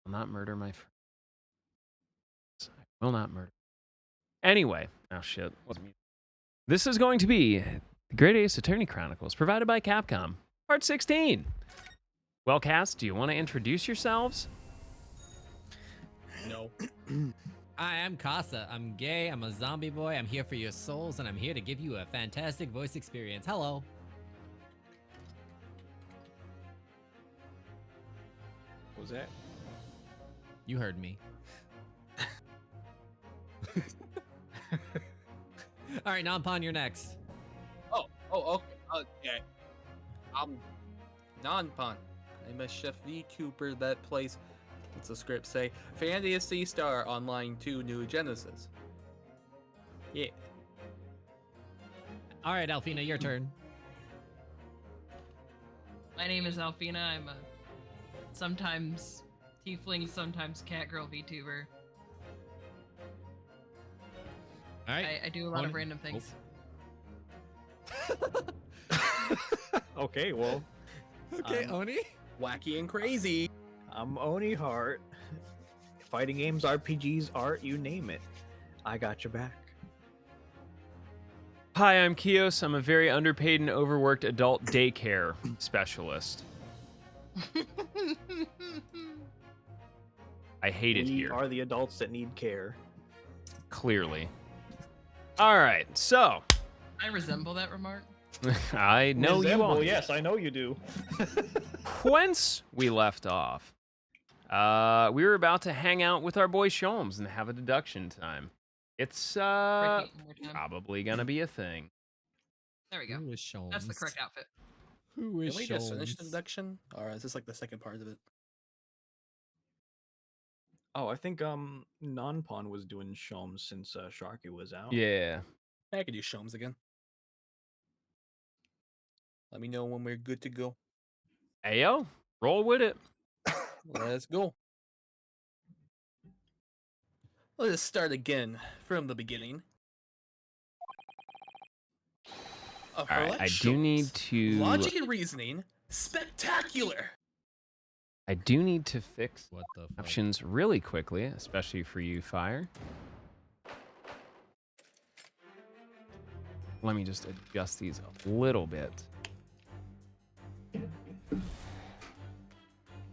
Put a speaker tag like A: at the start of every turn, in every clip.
A: will not murder my friends. I will not murder. Anyway, oh shit. This is going to be the Great Ace Attorney Chronicles, provided by Capcom, Part 16. Well, cast, do you want to introduce yourselves?
B: No.
C: Hi, I'm Casa. I'm gay, I'm a zombie boy, I'm here for your souls, and I'm here to give you a fantastic voice experience. Hello.
B: What was that?
C: You heard me. All right, Nampon, you're next.
B: Oh, okay. Okay. I'm Non-Pun. I'm a chef VTuber that plays, what's the script say? Fantasy Star Online 2 New Genesis. Yeah.
C: All right, Alfina, your turn.
D: My name is Alfina. I'm a sometimes tiefling, sometimes catgirl VTuber.
C: All right.
D: I do a lot of random things.
E: Okay, well.
C: Okay, Oni.
B: Wacky and crazy.
E: I'm Oni Hart. Fighting games, RPGs, art, you name it. I got your back.
A: Hi, I'm Kios. I'm a very underpaid and overworked adult daycare specialist. I hate it
E: We
A: here.
E: are the adults that need care.
A: Clearly. All right, so
D: I resemble that remark.
A: I know you all.
E: Yes, I know you do.
A: Whence we left off, we were about to hang out with our boy Sholmes and have a deduction time. It's
D: Repeat one more time.
A: probably gonna be a thing.
D: There we go.
C: Who is Sholmes?
D: That's the correct outfit.
C: Who is
B: Can we just finish the
C: Sholmes?
B: deduction? Or is this like the second part of it?
E: Oh, I think Non-Pawn was doing Shom since Sharky was out.
A: Yeah.
B: I could do Shomes again. Let me know when we're good to go.
A: Ayo, roll with it.
B: Let's go. Let us start again from the beginning.
A: All right, I do need to.
B: Logic and reasoning, spectacular.
A: I do need to fix
C: What the fuck?
A: options really quickly, especially for you, Fire. Let me just adjust these a little bit.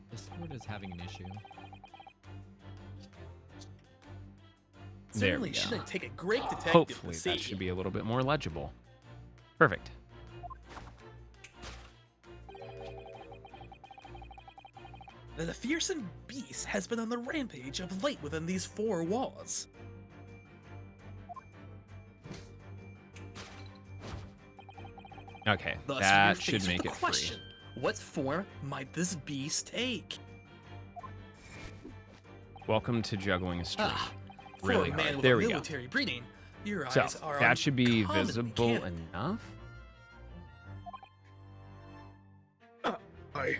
C: Discord is having an issue.
A: There we
B: Certainly
A: go.
B: shouldn't take a great detective
A: Hopefully
B: to see.
A: that should be a little bit more legible. Perfect.
B: That a fearsome beast has been on the rampage of late within these four walls.
A: Okay,
B: Thus,
A: that
B: you're
A: should
B: faced with
A: make
B: the
A: it
B: question,
A: free.
B: what form might this beast take?
A: Welcome to juggling a string. Really
B: for a man
A: hard.
B: with
A: There
B: a
A: we go.
B: military breeding, your
A: So
B: eyes are
A: that should be
B: uncommonly
A: visible
B: canny.
A: enough.
E: I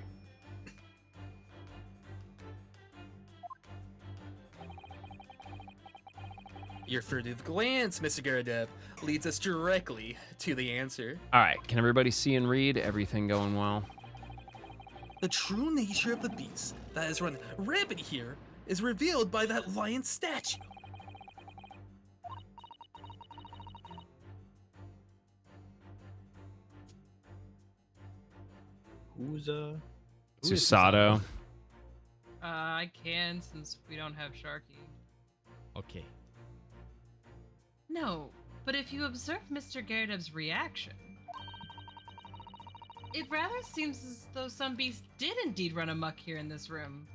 B: Your furtive glance, Mr. Garadev, leads us directly to the answer.
A: All right, can everybody see and read? Everything going well?
B: The true nature of the beast that has run rampant here is revealed by that lion statue.
E: who's
C: Who is
A: Susato.
D: I can since we don't have Sharky.
C: Okay.
D: No, but if you observe Mr. Garadev's reaction, it rather seems as though some beast did indeed run amok here in this room.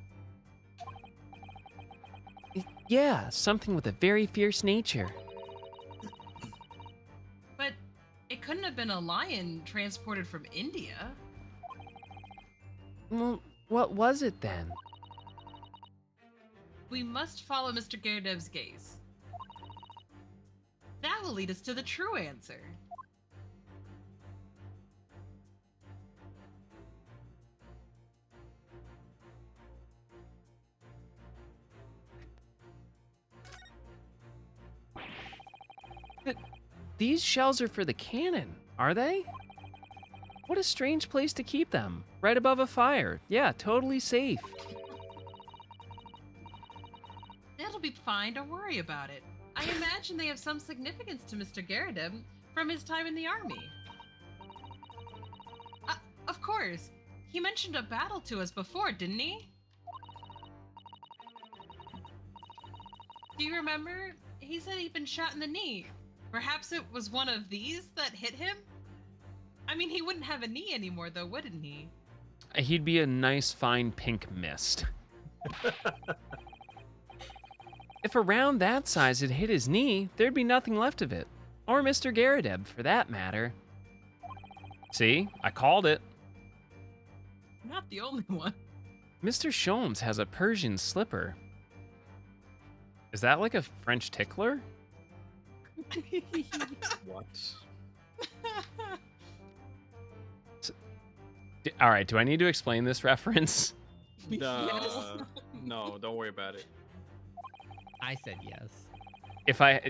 A: Yeah, something with a very fierce nature.
D: But it couldn't have been a lion transported from India.
A: Well, what was it then?
D: We must follow Mr. Garadev's gaze. That will lead us to the true answer.
A: These shells are for the cannon, are they? What a strange place to keep them. Right above a fire. Yeah, totally safe.
D: It'll be fine, don't worry about it. I imagine they have some significance to Mr. Garrideb from his time in the army. Of course. He mentioned a battle to us before, didn't he? Do you remember? He said he'd been shot in the knee. Perhaps it was one of these that hit him? I mean, he wouldn't have a knee anymore, though, wouldn't he?
A: He'd be a nice, fine pink mist. If a round that size had hit his knee, there'd be nothing left of it. Or Mr. Garrideb, for that matter. See? I called it.
D: Not the only one.
A: Mr. Sholmes has a Persian slipper. Is that like a French tickler?
E: What?
A: All right, do I need to explain this reference?
E: No, don't worry about it.
C: I said yes.
A: If I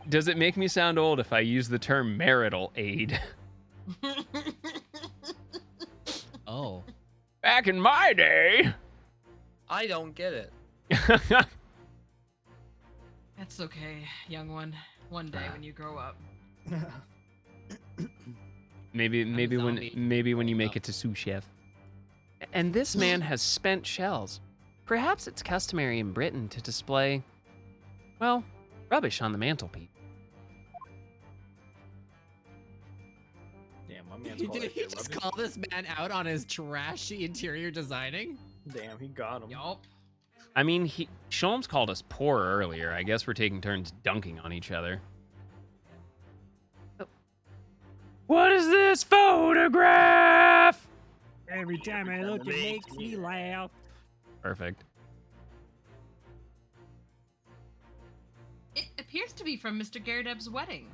A: does it make me sound old if I use the term marital aid?
C: Oh.
A: Back in my day.
B: I don't get it.
D: That's okay, young one. One day when you grow up.
A: maybe
C: zombie.
A: when you make it to sous chef. And this man has spent shells. Perhaps it's customary in Britain to display, well, rubbish on the mantelpiece.
E: Damn, my man's
C: Did
E: called
C: he just call this man out on his trashy interior designing?
E: Damn, he got him.
D: Yup.
A: I mean, Sholmes called us poor earlier. I guess we're taking turns dunking on each other. What is this photograph?
F: Every time I look, it makes me laugh.
A: Perfect.
D: It appears to be from Mr. Garrideb's wedding.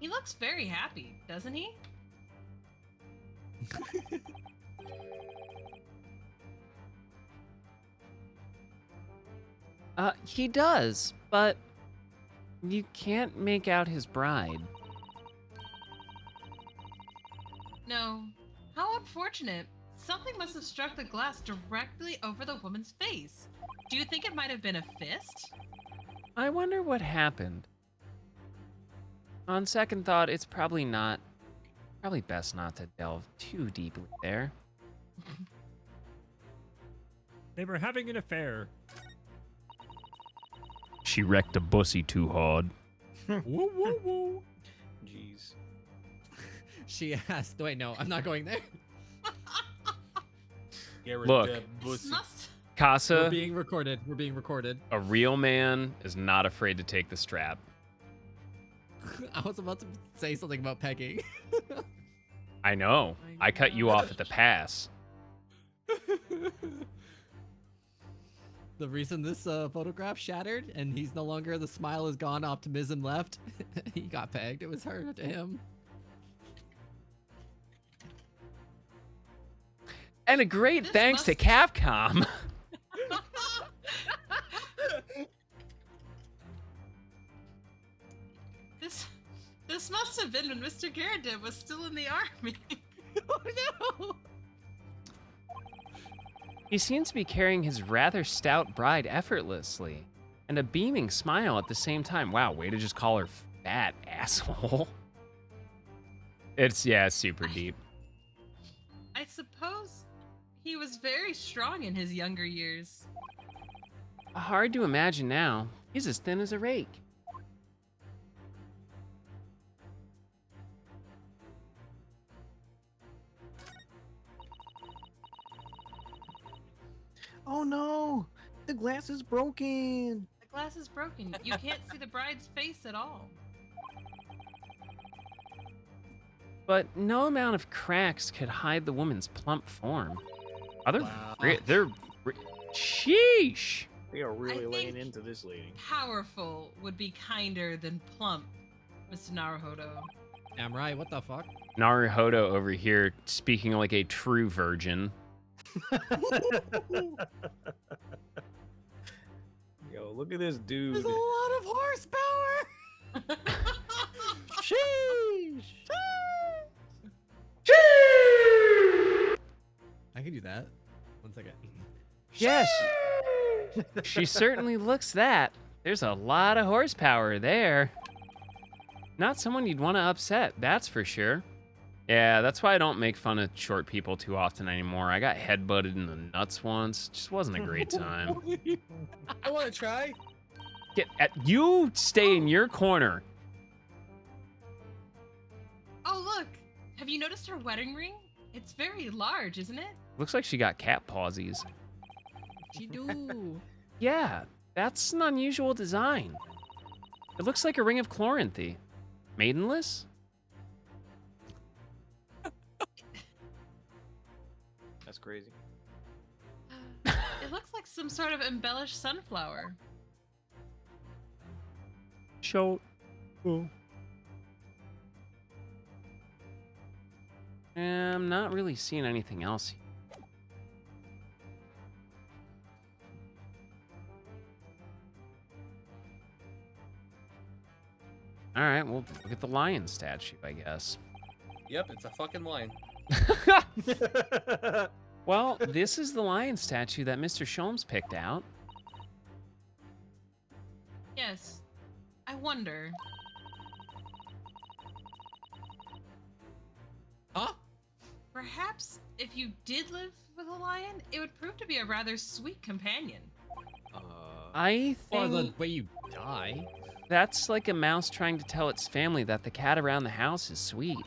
D: He looks very happy, doesn't he?
A: He does, but you can't make out his bride.
D: No. How unfortunate. Something must have struck the glass directly over the woman's face. Do you think it might have been a fist?
A: I wonder what happened. On second thought, it's probably best not to delve too deeply there.
F: They were having an affair.
A: She wrecked a bussy too hard.
F: Woo woo woo.
E: Jeez.
C: She asked. Wait, no, I'm not going there.
A: Look.
D: This must...
C: We're
A: Casa,
C: being recorded. We're being recorded.
A: a real man is not afraid to take the strap.
C: I was about to say something about pegging.
A: I know. I cut you off at the pass.
C: The reason this photograph shattered and he's no longer, the smile is gone, optimism left. He got pegged. It was her to him.
A: And a great
D: This
A: thanks to
D: must-
A: Capcom.
D: This must have been when Mr. Garrideb was still in the army.
C: Oh no!
A: He seems to be carrying his rather stout bride effortlessly, and a beaming smile at the same time. Wow, way to just call her fat, asshole. It's super deep.
D: I suppose he was very strong in his younger years.
A: Hard to imagine now. He's as thin as a rake.
E: Oh no! The glass is broken!
D: The glass is broken. You can't see the bride's face at all.
A: But no amount of cracks could hide the woman's plump form.
C: Wow.
A: Sheesh!
E: They are really
D: I
E: laying
D: think-
E: into this lady.
D: Powerful would be kinder than plump, Mr. Naruhodo.
C: I'm right. What the fuck?
A: Naruhodo over here speaking like a true virgin.
E: Yo, look at this dude.
C: There's a lot of horsepower.
E: Sheesh!
C: I can do that. One second.
A: Yes, she certainly looks that. There's a lot of horsepower there. Not someone you'd want to upset, that's for sure. Yeah, that's why I don't make fun of short people too often anymore. I got headbutted in the nuts once. Just wasn't a great time.
B: I want to try.
A: You stay in your corner.
D: Oh, look. Have you noticed her wedding ring? It's very large, isn't it?
A: Looks like she got cat pawsies.
C: She do.
A: Yeah, that's an unusual design. It looks like a ring of Chloranthy. Maidenless?
E: That's crazy.
D: It looks like some sort of embellished sunflower.
A: Show. I'm not really seeing anything else. All right, well, look at the lion statue, I guess.
B: Yep, it's a fucking lion.
A: Well, this is the lion statue that Mr. Sholmes picked out.
D: Yes. I wonder.
B: Huh?
D: Perhaps if you did live with a lion, it would prove to be a rather sweet companion.
A: I
C: Or the
A: think
C: way you die.
A: that's like a mouse trying to tell its family that the cat around the house is sweet.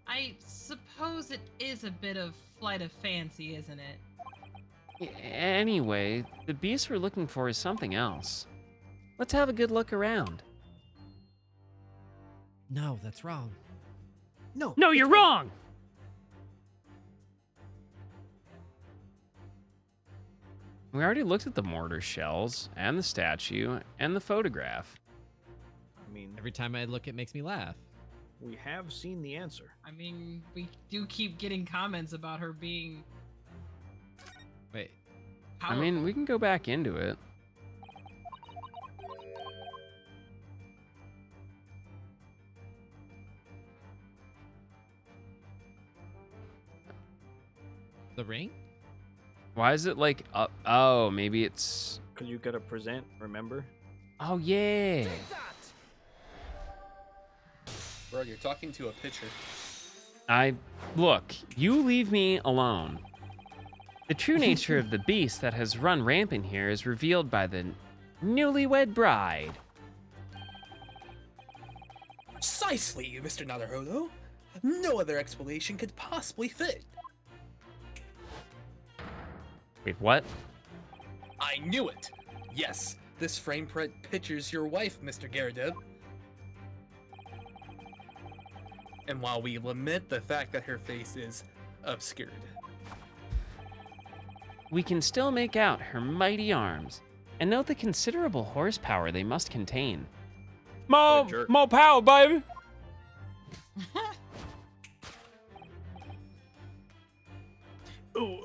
D: I suppose it is a bit of flight of fancy, isn't it?
A: Anyway, the beast we're looking for is something else. Let's have a good look around.
C: No, that's wrong.
E: No.
A: No, you're wrong! We already looked at the mortar shells, and the statue, and the photograph.
E: I mean,
C: Every time I look, it makes me laugh.
E: we have seen the answer.
D: I mean, we do keep getting comments about her being
C: Wait,
D: powerful.
A: I mean, we can go back into it.
C: the ring?
A: Why is it like, oh, maybe it's,
E: Because you gotta present, remember?
A: oh yeah.
B: Bro, you're talking to a pitcher.
A: Look, you leave me alone. The true nature of the beast that has run rampant here is revealed by the newlywed bride.
B: Precisely, Mr. Naruhodo. No other explanation could possibly fit.
A: Wait, what?
B: I knew it. Yes, this frame print pictures your wife, Mr. Garadeb. And while we lament the fact that her face is obscured,
A: We can still make out her mighty arms and note the considerable horsepower they must contain.
E: What a jerk.
A: More power, baby!
E: Ooh,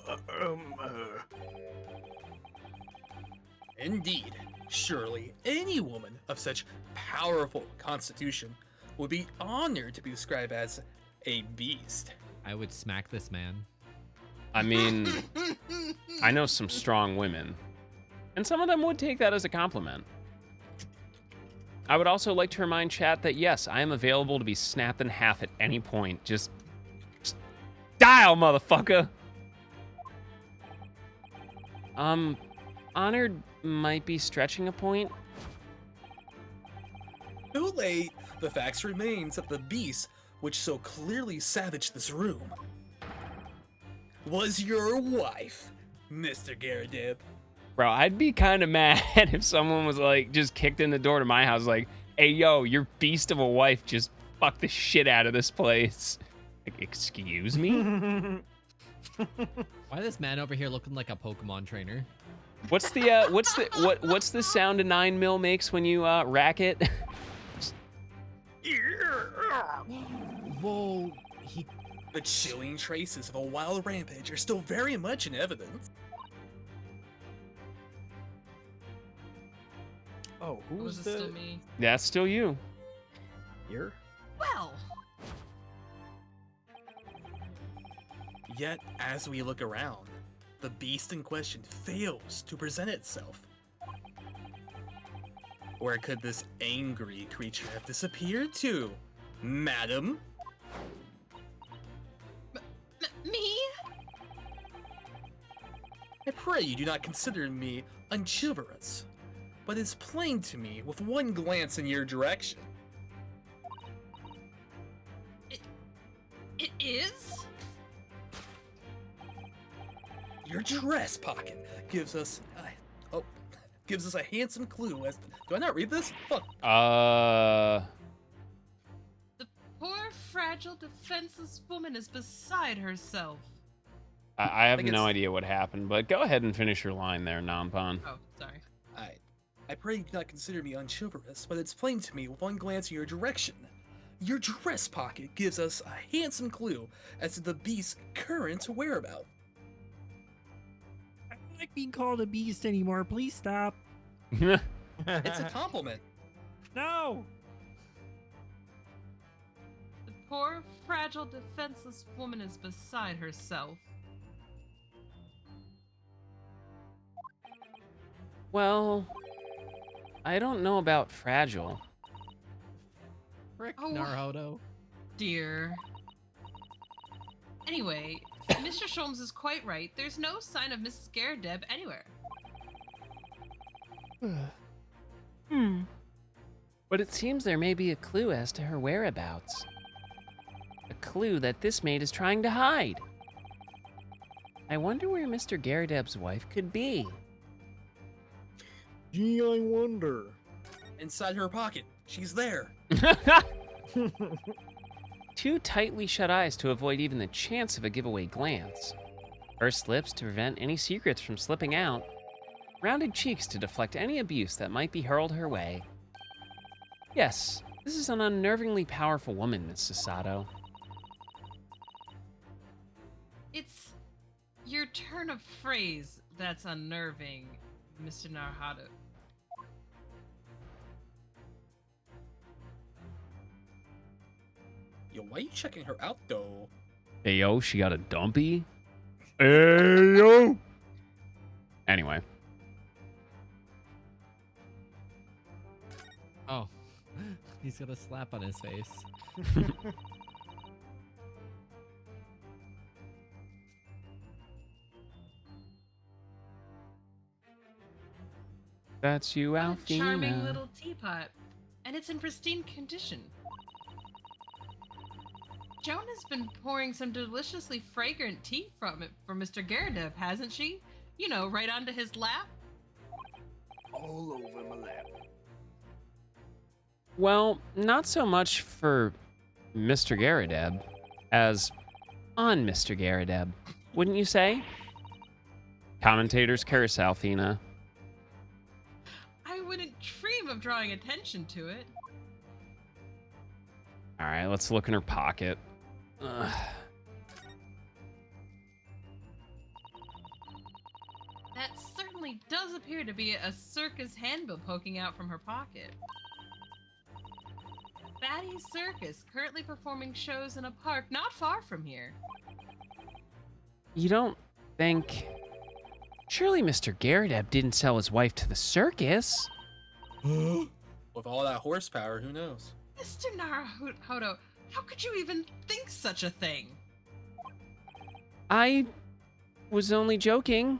B: indeed, surely any woman of such powerful constitution would be honored to be described as a beast.
C: I would smack this man.
A: I mean, I know some strong women, and some of them would take that as a compliment. I would also like to remind chat that yes, I am available to be snapped in half at any point. Just dial, motherfucker! Honored might be stretching a point.
B: Too late. The facts remains that the beast which so clearly savaged this room was your wife, Mr. Garadib.
A: Bro, I'd be kind of mad if someone was like, just kicked in the door to my house like, hey, yo, your beast of a wife just fucked the shit out of this place. Like, excuse me?
C: Why this man over here looking like a Pokemon trainer?
A: What's the sound a 9mm makes when you rack it?
C: Whoa, he.
B: The chilling traces of a wild rampage are still very much in evidence.
E: oh,
D: Was
E: who's
D: it
E: the...
D: still me?
A: That's still you.
E: You're?
D: Well,
B: Yet, as we look around, the beast in question fails to present itself. Where could this angry creature have disappeared to, madam?
D: Me?
B: I pray you do not consider me unchivalrous, but it's plain to me with one glance in your direction.
D: It is?
B: Your dress pocket gives us a handsome clue as to, do I not read this? Fuck.
D: The poor, fragile, defenseless woman is beside herself.
A: I have
B: think
A: no
B: it's-
A: idea what happened, but go ahead and finish your line there, Nampon.
D: Oh, sorry.
B: I pray you do not consider me unchivalrous, but it's plain to me with one glance in your direction. Your dress pocket gives us a handsome clue as to the beast's current whereabout.
F: I don't like being called a beast anymore. Please stop.
B: It's a compliment.
F: No.
D: The poor, fragile, defenseless woman is beside herself.
A: Well, I don't know about fragile.
C: Frick,
D: Oh.
C: Naruto.
D: Dear. Anyway, Mr. Sholmes is quite right. There's no sign of Mrs. Garadeb anywhere.
A: But it seems there may be a clue as to her whereabouts. A clue that this maid is trying to hide. I wonder where Mr. Garadeb's wife could be.
E: Gee, I wonder.
B: Inside her pocket. She's there.
A: Two tightly shut eyes to avoid even the chance of a giveaway glance. Pursed lips to prevent any secrets from slipping out. Rounded cheeks to deflect any abuse that might be hurled her way. Yes, this is an unnervingly powerful woman, Miss Sasato.
D: It's your turn of phrase that's unnerving, Mr. Naruto.
B: Yo, why are you checking her out though?
A: Hey yo, she got a dumpy? Hey yo! Anyway.
C: Oh. He's got a slap on his face.
A: That's you,
D: What a charming
A: Alfina.
D: little teapot, and it's in pristine condition. Joan has been pouring some deliciously fragrant tea from it for Mr. Garadeb, hasn't she? You know, right onto his lap.
E: All over my lap.
A: Well, not so much for Mr. Garadeb as on Mr. Garadeb, wouldn't you say? Commentators curse, Alfina.
D: I wouldn't dream of drawing attention to it.
A: All right, let's look in her pocket. Ugh.
D: That certainly does appear to be a circus handbill poking out from her pocket. Batty's Circus, currently performing shows in a park not far from here.
A: You don't think... Surely Mr. Garadeb didn't sell his wife to the circus?
B: With all that horsepower, who knows?
D: Mr. Naruto, how could you even think such a thing?
A: I was only joking.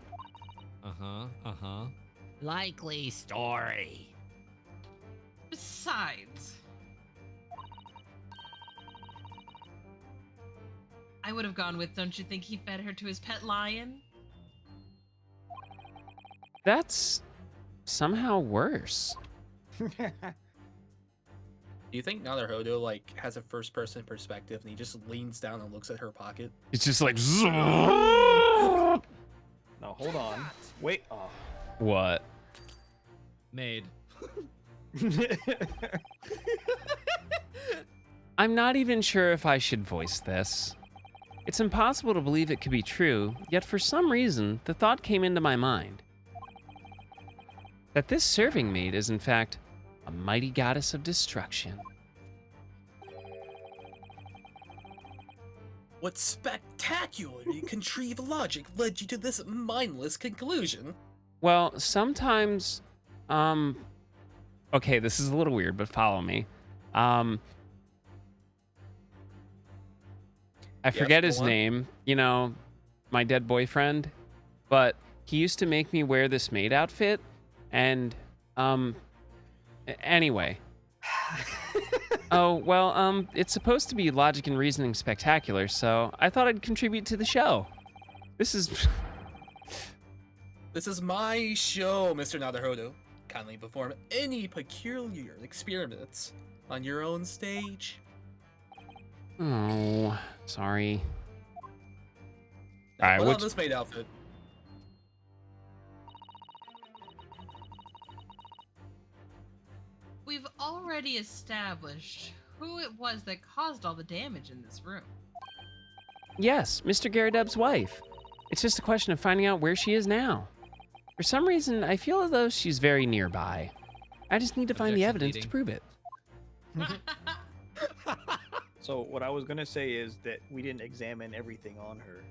C: Likely story.
D: Besides, I would have gone with, don't you think he fed her to his pet lion?
A: That's somehow worse.
B: Do you think Naruto like has a first-person perspective and he just leans down and looks at her pocket?
A: It's just like...
E: No, hold on. Wait. Oh.
A: What?
C: Maid.
A: I'm not even sure if I should voice this. It's impossible to believe it could be true, yet for some reason, the thought came into my mind. That this serving maid is in fact a mighty goddess of destruction.
B: What spectacularly contrived logic led you to this mindless conclusion?
A: Well, sometimes, okay, this is a little weird, but follow me. I
B: Yes,
A: forget
B: go
A: his
B: on.
A: name, my dead boyfriend, but he used to make me wear this maid outfit, and, anyway. Oh, well, it's supposed to be logic and reasoning spectacular, so I thought I'd contribute to the show. This is...
B: This is my show, Mr. Naruhodo. Kindly perform any peculiar experiments on your own stage.
A: Oh, sorry.
B: Now,
A: Alright,
B: put on
A: which...
B: this maid outfit.
D: We've already established who it was that caused all the damage in this room.
A: Yes, Mr. Garadeb's wife. It's just a question of finding out where she is now. For some reason, I feel as though she's very nearby. I just need to find the
C: Objection
A: evidence to
C: meeting.
A: prove it.
E: So what I was gonna say is that we didn't examine everything on her.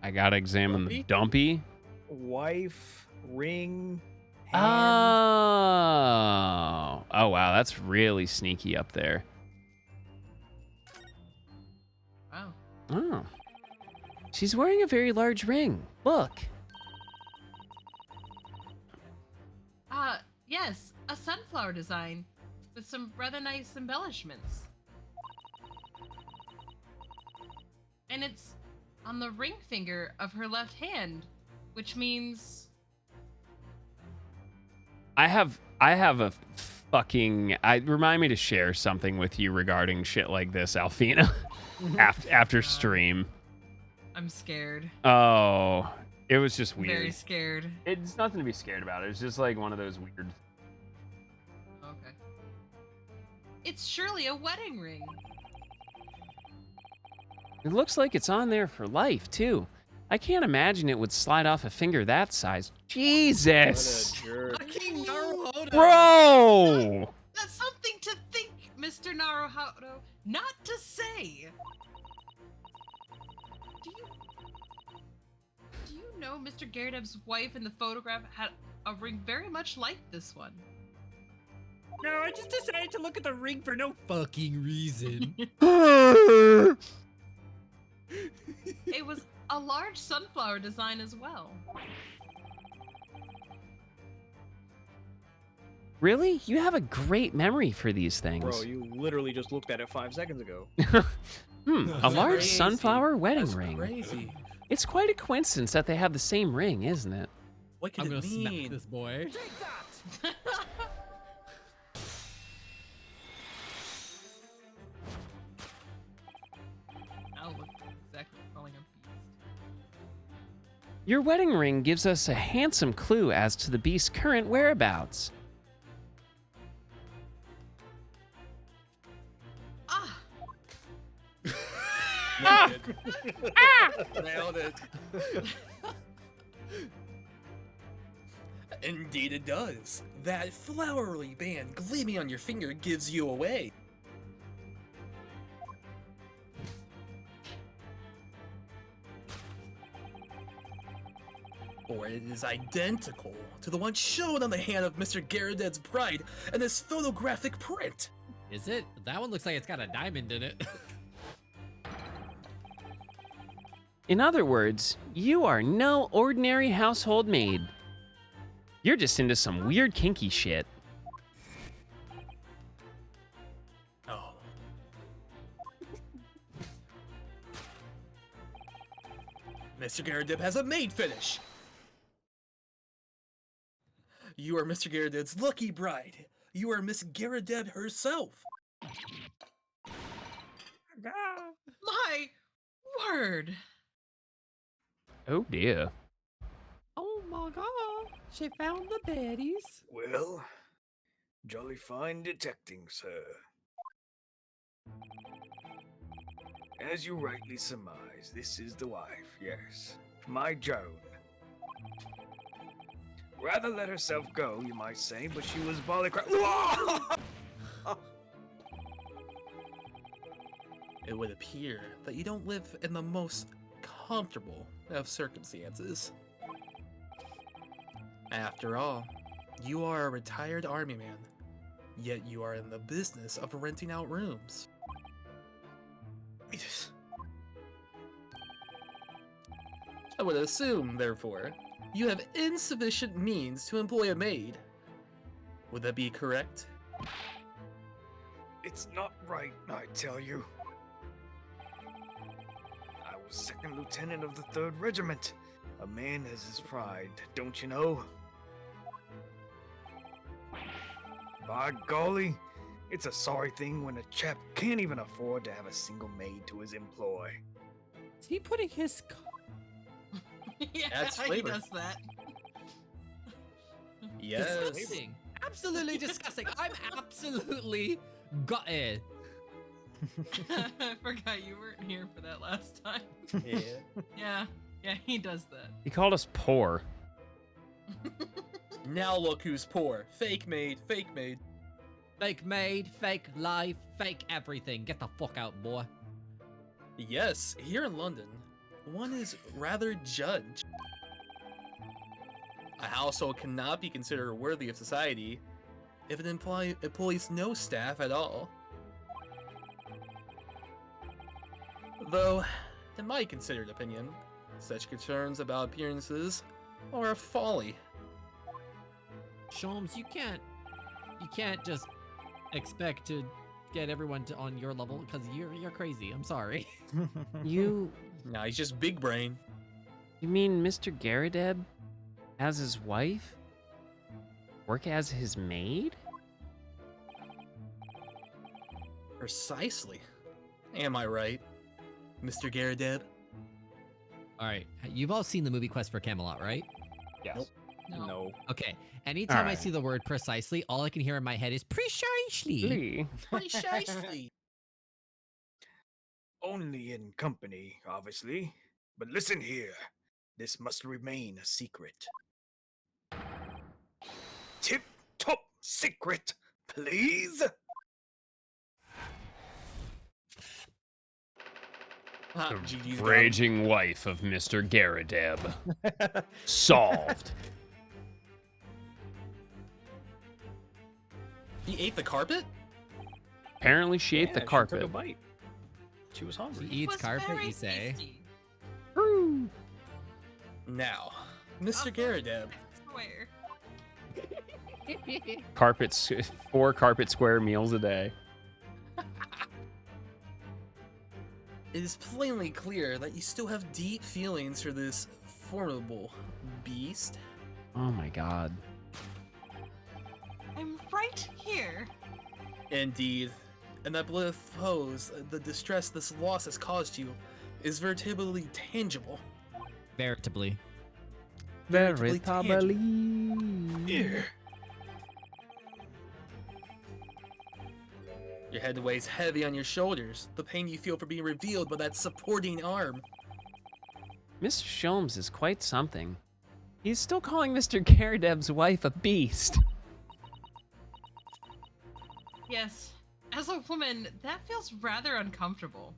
A: I gotta examine the dumpy.
E: Wife, ring,
A: Oh.
E: hand.
A: Oh, wow, that's really sneaky up there.
D: Wow.
A: Oh. She's wearing a very large ring. Look.
D: Yes, a sunflower design with some rather nice embellishments. And it's on the ring finger of her left hand, which means
A: I have a fucking... remind me to share something with you regarding shit like this, Alfina, after stream.
D: I'm scared.
A: Oh, it was just weird.
D: Very scared.
A: It's nothing to be scared about. It's just like one of those weird...
D: Okay. It's surely a wedding ring.
A: It looks like it's on there for life, too. I can't imagine it would slide off a finger that size. Jesus!
E: What a jerk.
C: Fucking Naruhodo.
A: Bro!
D: That's something to think, Mr. Naruhodo. Not to say. Do you know Mr. Garadeb's wife in the photograph had a ring very much like this one?
F: No, I just decided to look at the ring for no
C: Fucking reason.
D: It was a large sunflower design as well.
A: Really? You have a great memory for these things.
E: Bro, you literally just looked at it 5 seconds ago.
A: A
C: That's
A: large
B: crazy.
A: sunflower wedding
B: That's
A: ring.
B: crazy.
A: It's quite a coincidence that they have the same ring, isn't it?
B: What could
C: I'm gonna
B: it
C: smack
B: mean?
C: this boy.
D: I'll look exactly calling a beast.
A: Your wedding ring gives us a handsome clue as to the beast's current whereabouts.
D: Ah,
B: Nailed it. Nailed it. Indeed it does. That flowery band gleaming on your finger gives you away. Or it is identical to the one shown on the hand of Mr. Garadeb's bride in this photographic print.
C: Is it? That one looks like it's got a diamond in it.
A: In other words, you are no ordinary household maid. You're just into some weird kinky shit.
B: Oh. Mr. Garadeb has a maid finish. You are Mr. Garadeb's lucky bride. You are Miss Garadeb herself.
D: my word.
A: Oh dear.
C: Oh my god. She found the baddies.
E: Well, jolly fine detecting, sir. As you rightly surmise, this is the wife, yes. My Joan. Rather let herself go, you might say, but she was bolly
B: it would appear that you don't live in the most comfortable of circumstances. After all, you are a retired army man, yet you are in the business of renting out rooms. I would assume, therefore, you have insufficient means to employ a maid. Would that be correct?
E: It's not right, I tell you. I was second lieutenant of the 3rd Regiment. A man has his pride, don't you know? By golly, it's a sorry thing when a chap can't even afford to have a single maid to his employ.
C: Is he putting his...
D: Yeah,
B: Adds
D: he
B: flavor.
D: does that.
B: Yes.
C: Disgusting. Absolutely disgusting. I'm absolutely gutted.
D: I forgot you weren't here for that last time.
B: Yeah.
D: Yeah, he does that.
A: He called us poor.
B: Now look who's poor. Fake maid, fake maid.
C: Fake maid, fake life, fake everything. Get the fuck out, boy.
B: Yes, here in London, one is rather judged. A household cannot be considered worthy of society if it employs no staff at all. Though, in my considered opinion, such concerns about appearances are a folly.
C: Sholmes, you can't just expect to get everyone on your level because you're crazy. I'm sorry.
A: You
B: Nah, he's just big brain.
A: mean Mr. Garadeb as his wife? Work as his maid?
B: Precisely. Am I right, Mr. Garadeb?
C: All right, you've all seen the movie Quest for Camelot, right?
A: Yes.
B: No.
C: Okay. Anytime I
A: Alright.
C: see the word precisely, all I can hear in my head is precisely.
A: Lee.
B: Precisely.
E: Only in company, obviously. But listen here, this must remain a secret. Tip-top secret, please?
B: Ah,
A: The
B: GG's got him.
A: raging wife of Mr. Garadeb. Solved.
B: He ate the carpet?
A: Apparently she ate the
E: Took a
A: carpet.
E: bite. She was hungry.
C: He eats
D: Was
C: carpet,
D: very
C: you say?
D: tasty.
B: Now, Mr.
D: Also,
B: Garadeb,
D: Swear.
A: Carpets, 4 carpet square meals a day.
B: it is plainly clear that you still have deep feelings for this formidable beast.
A: Oh my god.
D: I'm right here.
B: Indeed, and I suppose the distress this loss has caused you is veritably tangible.
C: Veritably.
B: Veritably tangible.
E: Here.
B: Your head weighs heavy on your shoulders, the pain you feel for being revealed by that supporting arm.
A: Mr. Sholmes is quite something. He's still calling Mr. Garadeb's wife a beast.
D: Yes. As a woman, that feels rather uncomfortable.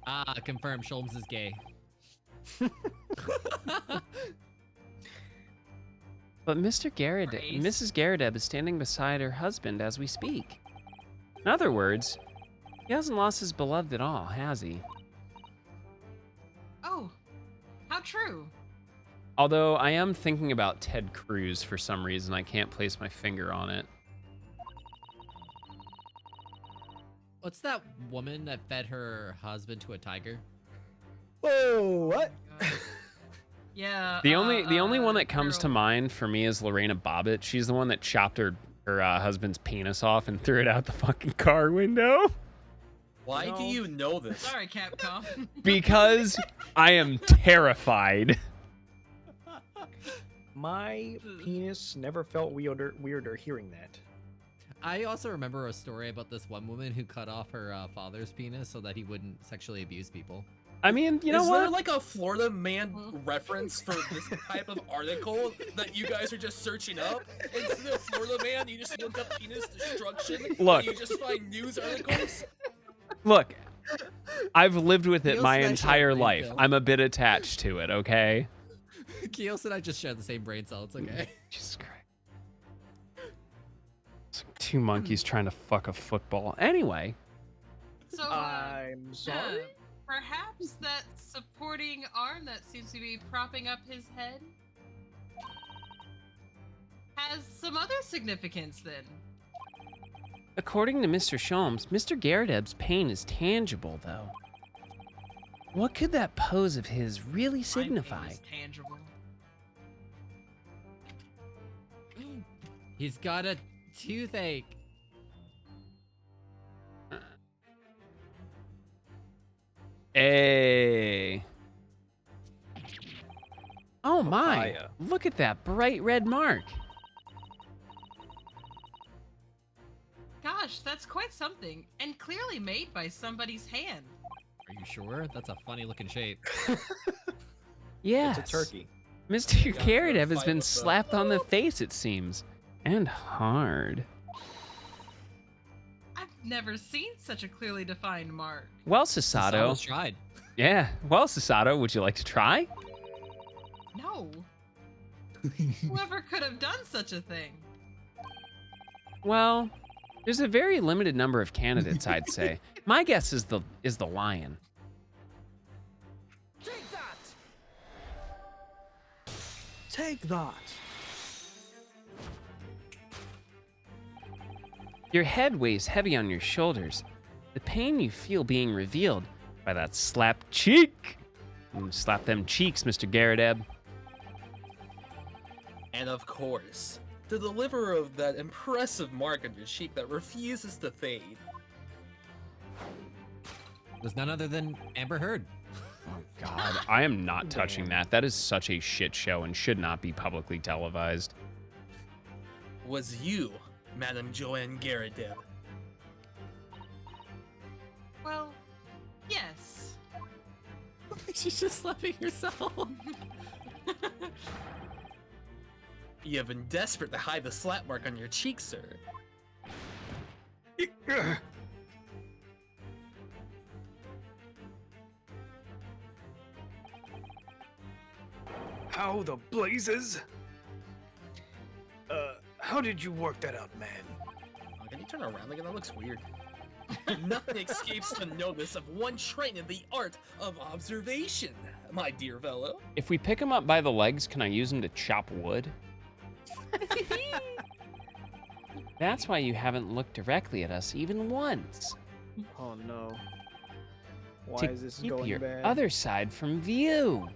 C: Ah, confirmed. Sholmes is gay.
A: But Mr. Garadeb,
D: Praise.
A: Mrs. Garadeb is standing beside her husband as we speak. In other words, he hasn't lost his beloved at all, has he?
D: Oh, how true.
A: Although I am thinking about Ted Cruz for some reason. I can't place my finger on it.
C: What's that woman that fed her husband to a tiger?
E: Whoa, what?
D: Yeah.
A: The only one that comes to
D: girl.
A: mind for me is Lorena Bobbitt. She's the one that chopped her husband's penis off and threw it out the fucking car window.
B: Why do
E: No.
B: you know this?
D: Sorry, Capcom.
A: Because I am terrified.
E: My penis never felt weirder hearing that.
C: I also remember a story about this one woman who cut off her father's penis so that he wouldn't sexually abuse people.
A: I mean, you know
B: Is
A: what?
B: there like a Florida man reference for this type of article that you guys are just searching up? Instead of Florida man, you just look up penis destruction.
A: Look.
B: And you just find news articles.
A: Look, I've lived with it
C: Niels
A: my
C: and I share
A: entire
C: brain
A: life.
C: cells.
A: I'm a bit attached to it, okay?
C: Kios and I just share the same brain cell. It's okay.
A: Jesus Christ. It's like two monkeys trying to fuck a football. Anyway,
D: So,
E: I'm sorry.
D: perhaps that supporting arm that seems to be propping up his head has some other significance then.
A: according to Mr. Sholmes, Mr. Garrideb's pain is tangible, though. What could that pose of his really
D: My
A: signify?
D: pain is tangible.
C: He's got a toothache.
A: Hey. Oh my,
E: Papaya.
A: look at that bright red mark.
D: Gosh, that's quite something, and clearly made by somebody's hand.
C: Are you sure? That's a funny looking shape.
A: Yes.
E: It's a turkey.
A: Mr.
B: Yeah,
A: Garrideb has
B: fight
A: been
B: with the-
A: slapped on the face, it seems. And hard.
D: I've never seen such a clearly defined mark.
A: Well,
C: Sasato's
A: Sasato.
C: tried.
A: Yeah. Well, Sasato, would you like to try?
D: No. Whoever could have done such a thing?
A: Well, there's a very limited number of candidates, I'd say. My guess is the lion.
E: Take that. Take that.
A: Your head weighs heavy on your shoulders. The pain you feel being revealed by that slap cheek. Slap them cheeks, Mr. Garrideb.
B: And of course, the deliverer of that impressive mark on your cheek that refuses to fade.
C: Was none other than Amber Heard.
A: Oh, God. I am not touching that. That is such a shit show and should not be publicly televised.
B: Was you, Madame Joanne Garrideb.
D: Well, yes.
C: She's just slapping herself.
B: You have been desperate to hide the slap mark on your cheek, sir.
E: How the blazes? How did you work that out, man?
B: Oh, can you turn around again? That looks weird. Nothing escapes the notice of one trained in the art of observation, my dear fellow.
A: If we pick him up by the legs, can I use him to chop wood? That's why you haven't looked directly at us even once.
E: Oh no. Why
A: To
E: is this
A: keep
E: going
A: your
E: bad?
A: other side from view.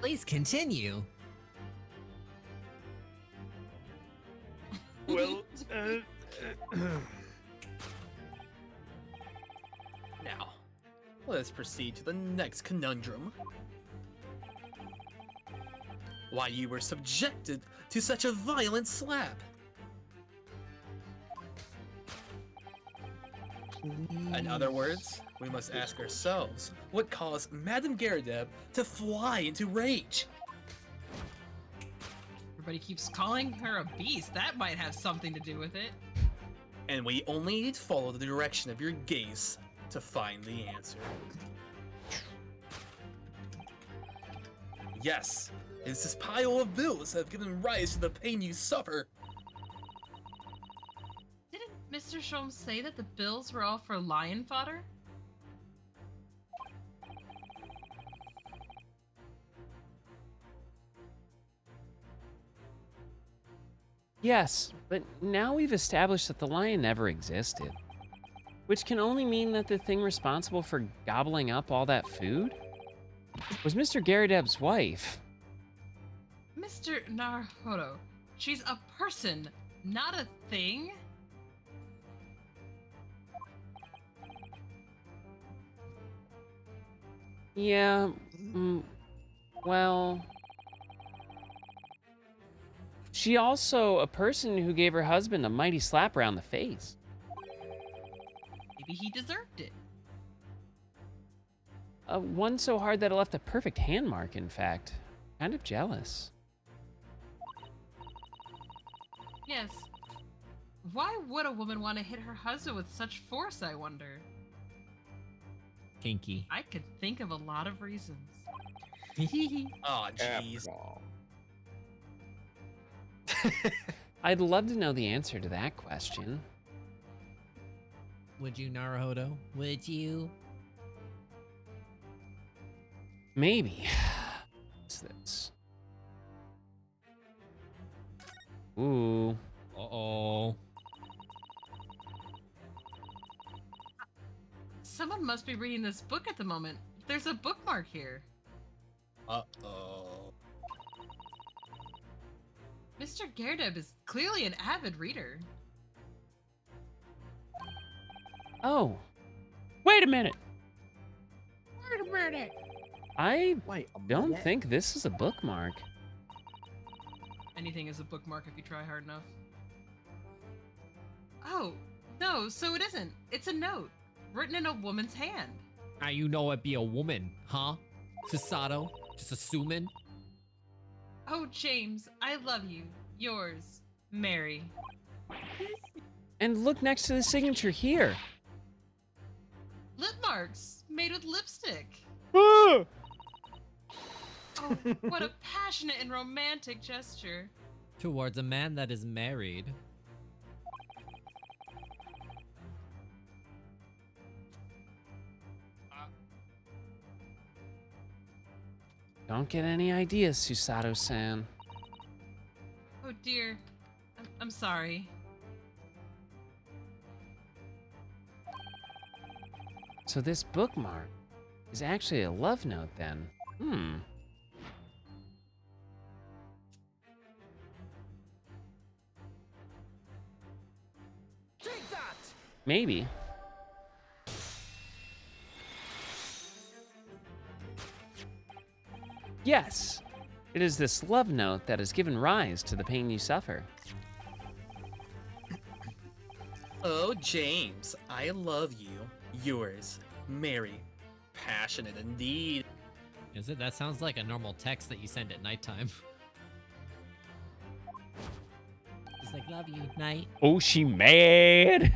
C: Please continue.
E: Well,
B: Now, let us proceed to the next conundrum. Why you were subjected to such a violent slap? In other words, we must ask ourselves what caused Madame Garrideb to fly into rage.
D: Everybody keeps calling her a beast. That might have something to do with it.
B: And we only need to follow the direction of your gaze to find the answer. Yes, it's this pile of bills that have given rise to the pain you suffer.
D: Didn't Mr. Sholmes say that the bills were all for lion fodder?
A: Yes, but now we've established that the lion never existed. Which can only mean that the thing responsible for gobbling up all that food was Mr. Garrideb's wife.
D: Mr. Naruhodo, she's a person, not a thing.
A: Yeah, well... She also a person who gave her husband a mighty slap around the face.
D: Maybe he deserved it.
A: One so hard that it left a perfect hand mark, in fact. Kind of jealous.
D: Yes. Why would a woman want to hit her husband with such force, I wonder?
C: Kinky.
D: I could think of a lot of reasons.
B: Oh, jeez.
A: I'd love to know the answer to that question.
C: Would you, Naruhodo? Would you?
A: Maybe. What's this? Ooh.
C: Uh-oh.
D: Someone must be reading this book at the moment. There's a bookmark here.
B: Uh-oh.
D: Mr. Gerdeb is clearly an avid reader.
A: Oh. Wait a minute.
F: Wait a minute.
A: I
E: Wait a
A: don't
E: minute.
A: think this is a bookmark.
D: Anything is a bookmark if you try hard enough. Oh, no, so it isn't. It's a note, written in a woman's hand.
C: How you know it be a woman, huh? Susato? Just assuming?
D: Oh, James, I love you. Yours, Mary.
A: And look next to the signature here.
D: Lip marks made with lipstick.
A: Ah!
D: Oh, what a passionate and romantic gesture.
C: Towards a man that is married.
A: Don't get any ideas, Susato-san.
D: Oh dear. I'm sorry.
A: So this bookmark is actually a love note then.
F: Take that.
A: Maybe. Yes, it is this love note that has given rise to the pain you suffer.
B: Oh, James, I love you. Yours, Mary. Passionate indeed.
C: Is it? That sounds like a normal text that you send at nighttime. Just like, love you, night.
A: Oh, she mad.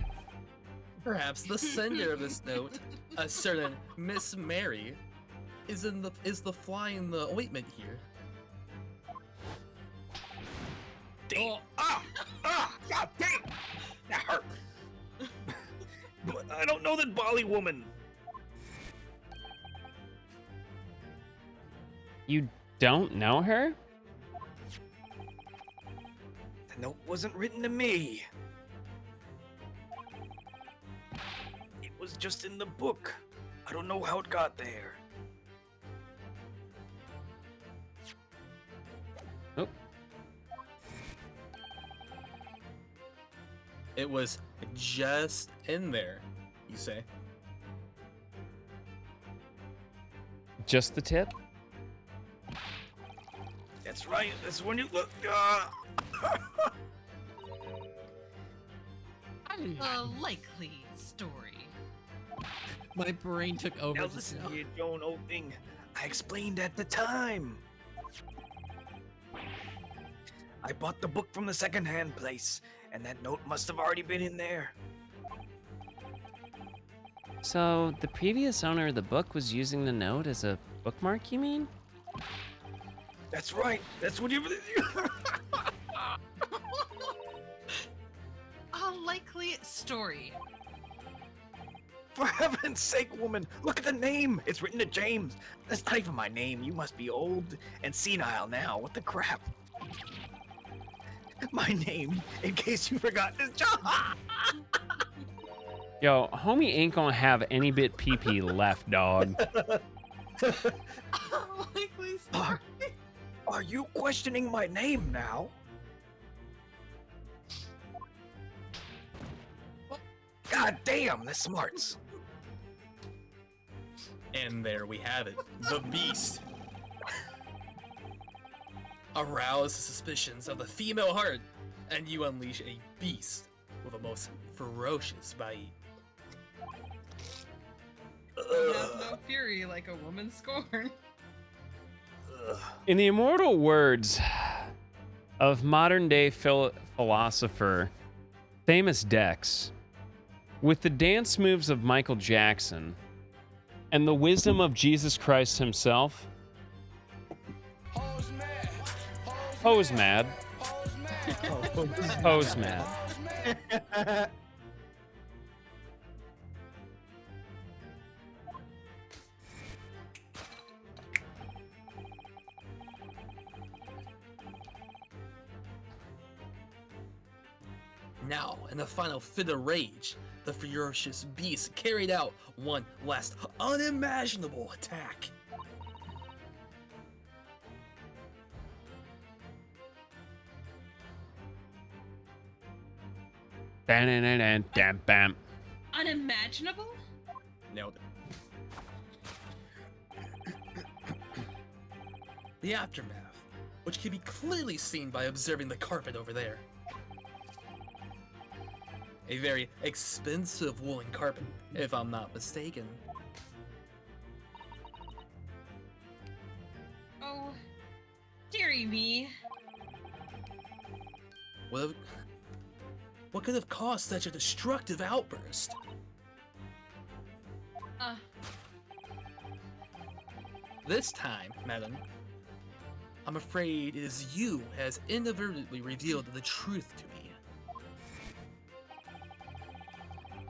B: Perhaps the sender of this note, a certain Miss Mary, is the fly in the ointment here.
E: Dang. God dang! That hurt. But I don't know that Bali woman.
A: You don't know her?
E: The note wasn't written to me. It was just in the book. I don't know how it got there.
A: Oh,
B: It was just in there, you say?
A: just the tip?
E: That's right. That's when you look.
D: A likely story.
C: My brain took over.
E: Now
C: just
E: listen
C: now.
E: here, Joan, old thing. I explained at the time. I bought the book from the secondhand place, and that note must have already been in there.
A: So, the previous owner of the book was using the note as a bookmark, you mean?
E: That's right. That's what you.
D: A likely story.
E: For heaven's sake, woman, look at the name. It's written to James. That's not even my name. You must be old and senile now. What the crap? My name, in case you forgot this job.
A: Yo, homie ain't gonna have any bit PP left, dog.
D: A likely story.
E: Are you questioning my name now? God damn, the smarts.
B: And there we have it, the beast. Arouse the suspicions of the female heart, and you unleash a beast with a most ferocious bite.
D: You have no fury like a woman scorned.
A: In the immortal words of modern day philosopher Famous Dex, with the dance moves of Michael Jackson, and the wisdom of Jesus Christ himself. Hose mad. Hose mad.
B: Now, in a final fit of rage, the ferocious beast carried out one last unimaginable attack.
A: Bam.
D: Unimaginable?
B: Nailed it. The aftermath, which can be clearly seen by observing the carpet over there. A very expensive woolen carpet, if I'm not mistaken.
D: Oh, dearie me.
B: What could have caused such a destructive outburst? This time, madam, I'm afraid it is you who has inadvertently revealed the truth to me.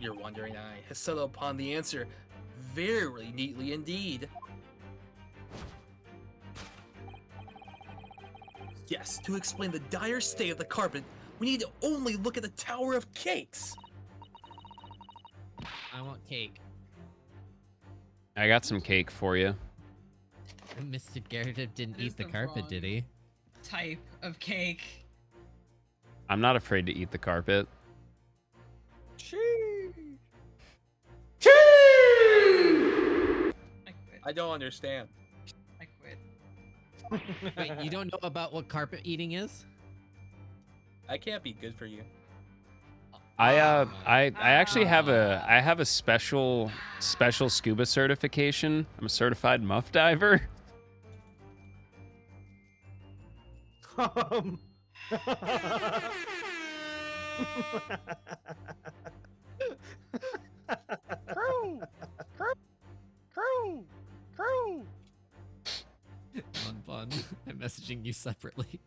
B: Your wondering eye has settled upon the answer very neatly indeed. Yes, to explain the dire state of the carpet, we need to only look at the Tower of Cakes.
C: I want cake.
A: I got some cake for you.
C: Mr. Gerda didn't
D: It is
C: eat the
D: the
C: carpet,
D: wrong-
C: did he?
D: Type of cake.
A: I'm not afraid to eat the carpet.
D: I quit.
B: I don't understand.
D: I quit.
C: Wait, you don't know about what carpet eating is?
B: I can't be good for you.
A: I
C: Ah.
A: actually have a special scuba certification. I'm a certified muff diver.
E: Um.
F: Crew!
C: Fun. I'm messaging you separately.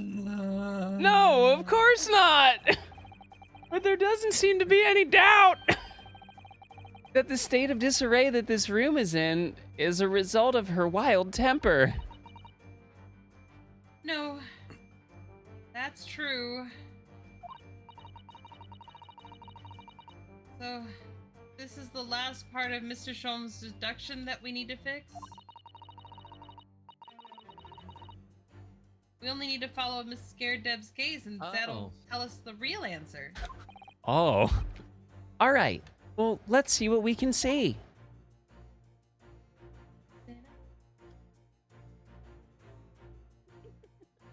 A: No, of course not. But there doesn't seem to be any doubt that the state of disarray that this room is in is a result of her wild temper.
D: No, that's true. So, this is the last part of Mr. Sholm's deduction that we need to fix? We only need to follow Miss Scared Deb's gaze and that'll tell us the real answer.
A: Oh. All right. Well, let's see what we can see.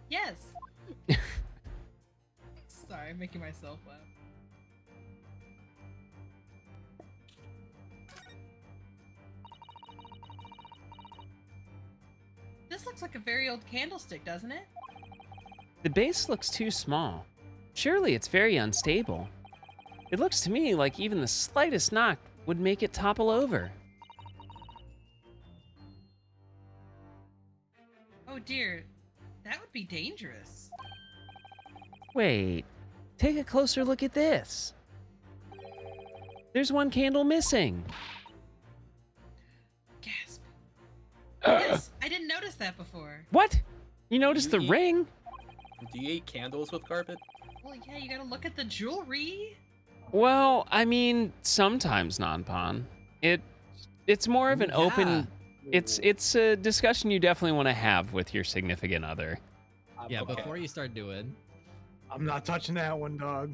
D: Yes. Sorry, I'm making myself laugh. This looks like a very old candlestick, doesn't it?
A: The base looks too small. Surely it's very unstable. It looks to me like even the slightest knock would make it topple over.
D: Oh dear, that would be dangerous.
A: Wait, take a closer look at this. There's one candle missing.
D: Gasp. Yes, I didn't notice that before.
A: What? You noticed
B: You
A: the
B: eat-
A: ring?
B: Do you eat candles with carpet?
D: Well, yeah, you gotta look at the jewelry.
A: Well, I mean, sometimes, non-pawn. It's more of an open. It's a discussion you definitely want to have with your significant other.
C: Yeah,
B: Okay.
C: before you start doing.
E: I'm not touching that one, dog.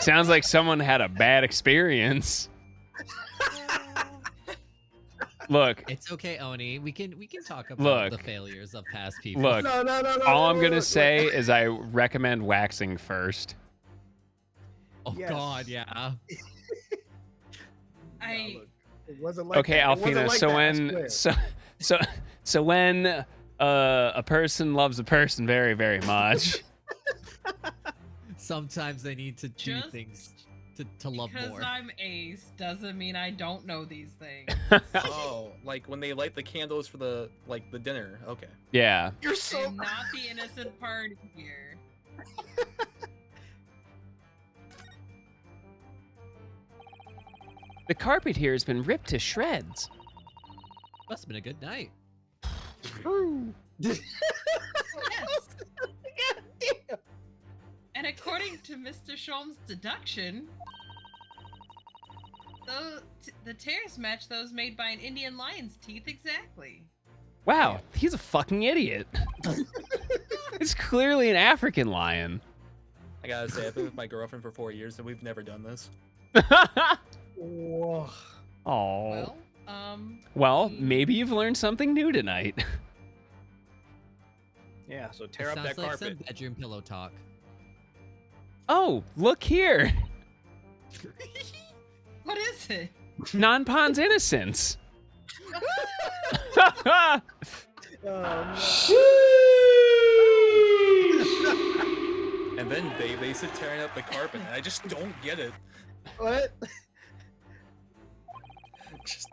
A: Sounds like someone had a bad experience. Look,
C: It's okay, Oni. We can talk about
A: Look.
C: the failures of past people.
A: look.
E: No.
A: All I'm
E: no,
A: gonna
E: no,
A: say is I recommend waxing first.
C: Oh
E: Yes.
C: God, yeah.
D: I
E: look, it wasn't like
A: Okay,
E: that. It wasn't
A: Alfina.
E: like
A: So
E: that, I
A: when
E: swear.
A: so when a person loves a person very, very much.
C: Sometimes they need to do
D: Just
C: things to love
D: Because
C: more.
D: I'm Ace doesn't mean I don't know these things.
B: Oh, like when they light the candles for the dinner. Okay.
A: Yeah.
E: You're
D: I
E: so.
D: am not the innocent party here.
A: The carpet here has been ripped to shreds.
C: Must have been a good night.
D: Yes.
E: God damn.
D: And according to Mr. Sholm's deduction, the tears match those made by an Indian lion's teeth exactly.
A: Wow, he's a fucking idiot. It's clearly an African lion.
B: I gotta say, I've been with my girlfriend for 4 years and we've never done this.
E: Whoa.
A: Oh.
D: Well,
A: Well, maybe you've learned something new tonight.
E: Yeah, so
C: It
E: tear up
C: sounds
E: that
C: like
E: carpet.
C: some bedroom pillow talk.
A: Oh, look here.
D: what is it?
A: Non-Pon's innocence.
E: Oh,
B: And then they sit tearing up the carpet, and I just don't get it.
E: what?
B: Just,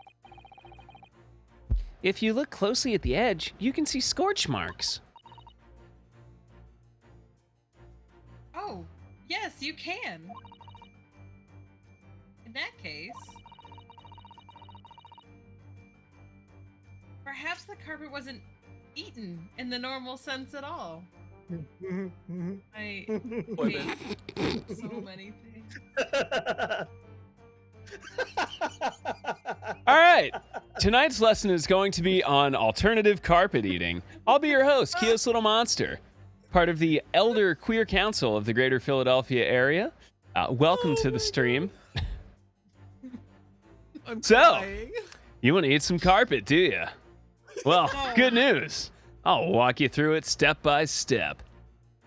A: If you look closely at the edge, you can see scorch marks.
D: Oh, yes, you can. In that case, perhaps the carpet wasn't eaten in the normal sense at all. I
B: Wait,
D: hate so many things.
A: All right. Tonight's lesson is going to be on alternative carpet eating. I'll be your host, Kios Little Monster, part of the Elder Queer Council of the Greater Philadelphia area. Welcome to the stream.
C: I'm
A: So-
C: crying.
A: You want to eat some carpet, do you? Well, good news. I'll walk you through it step by step.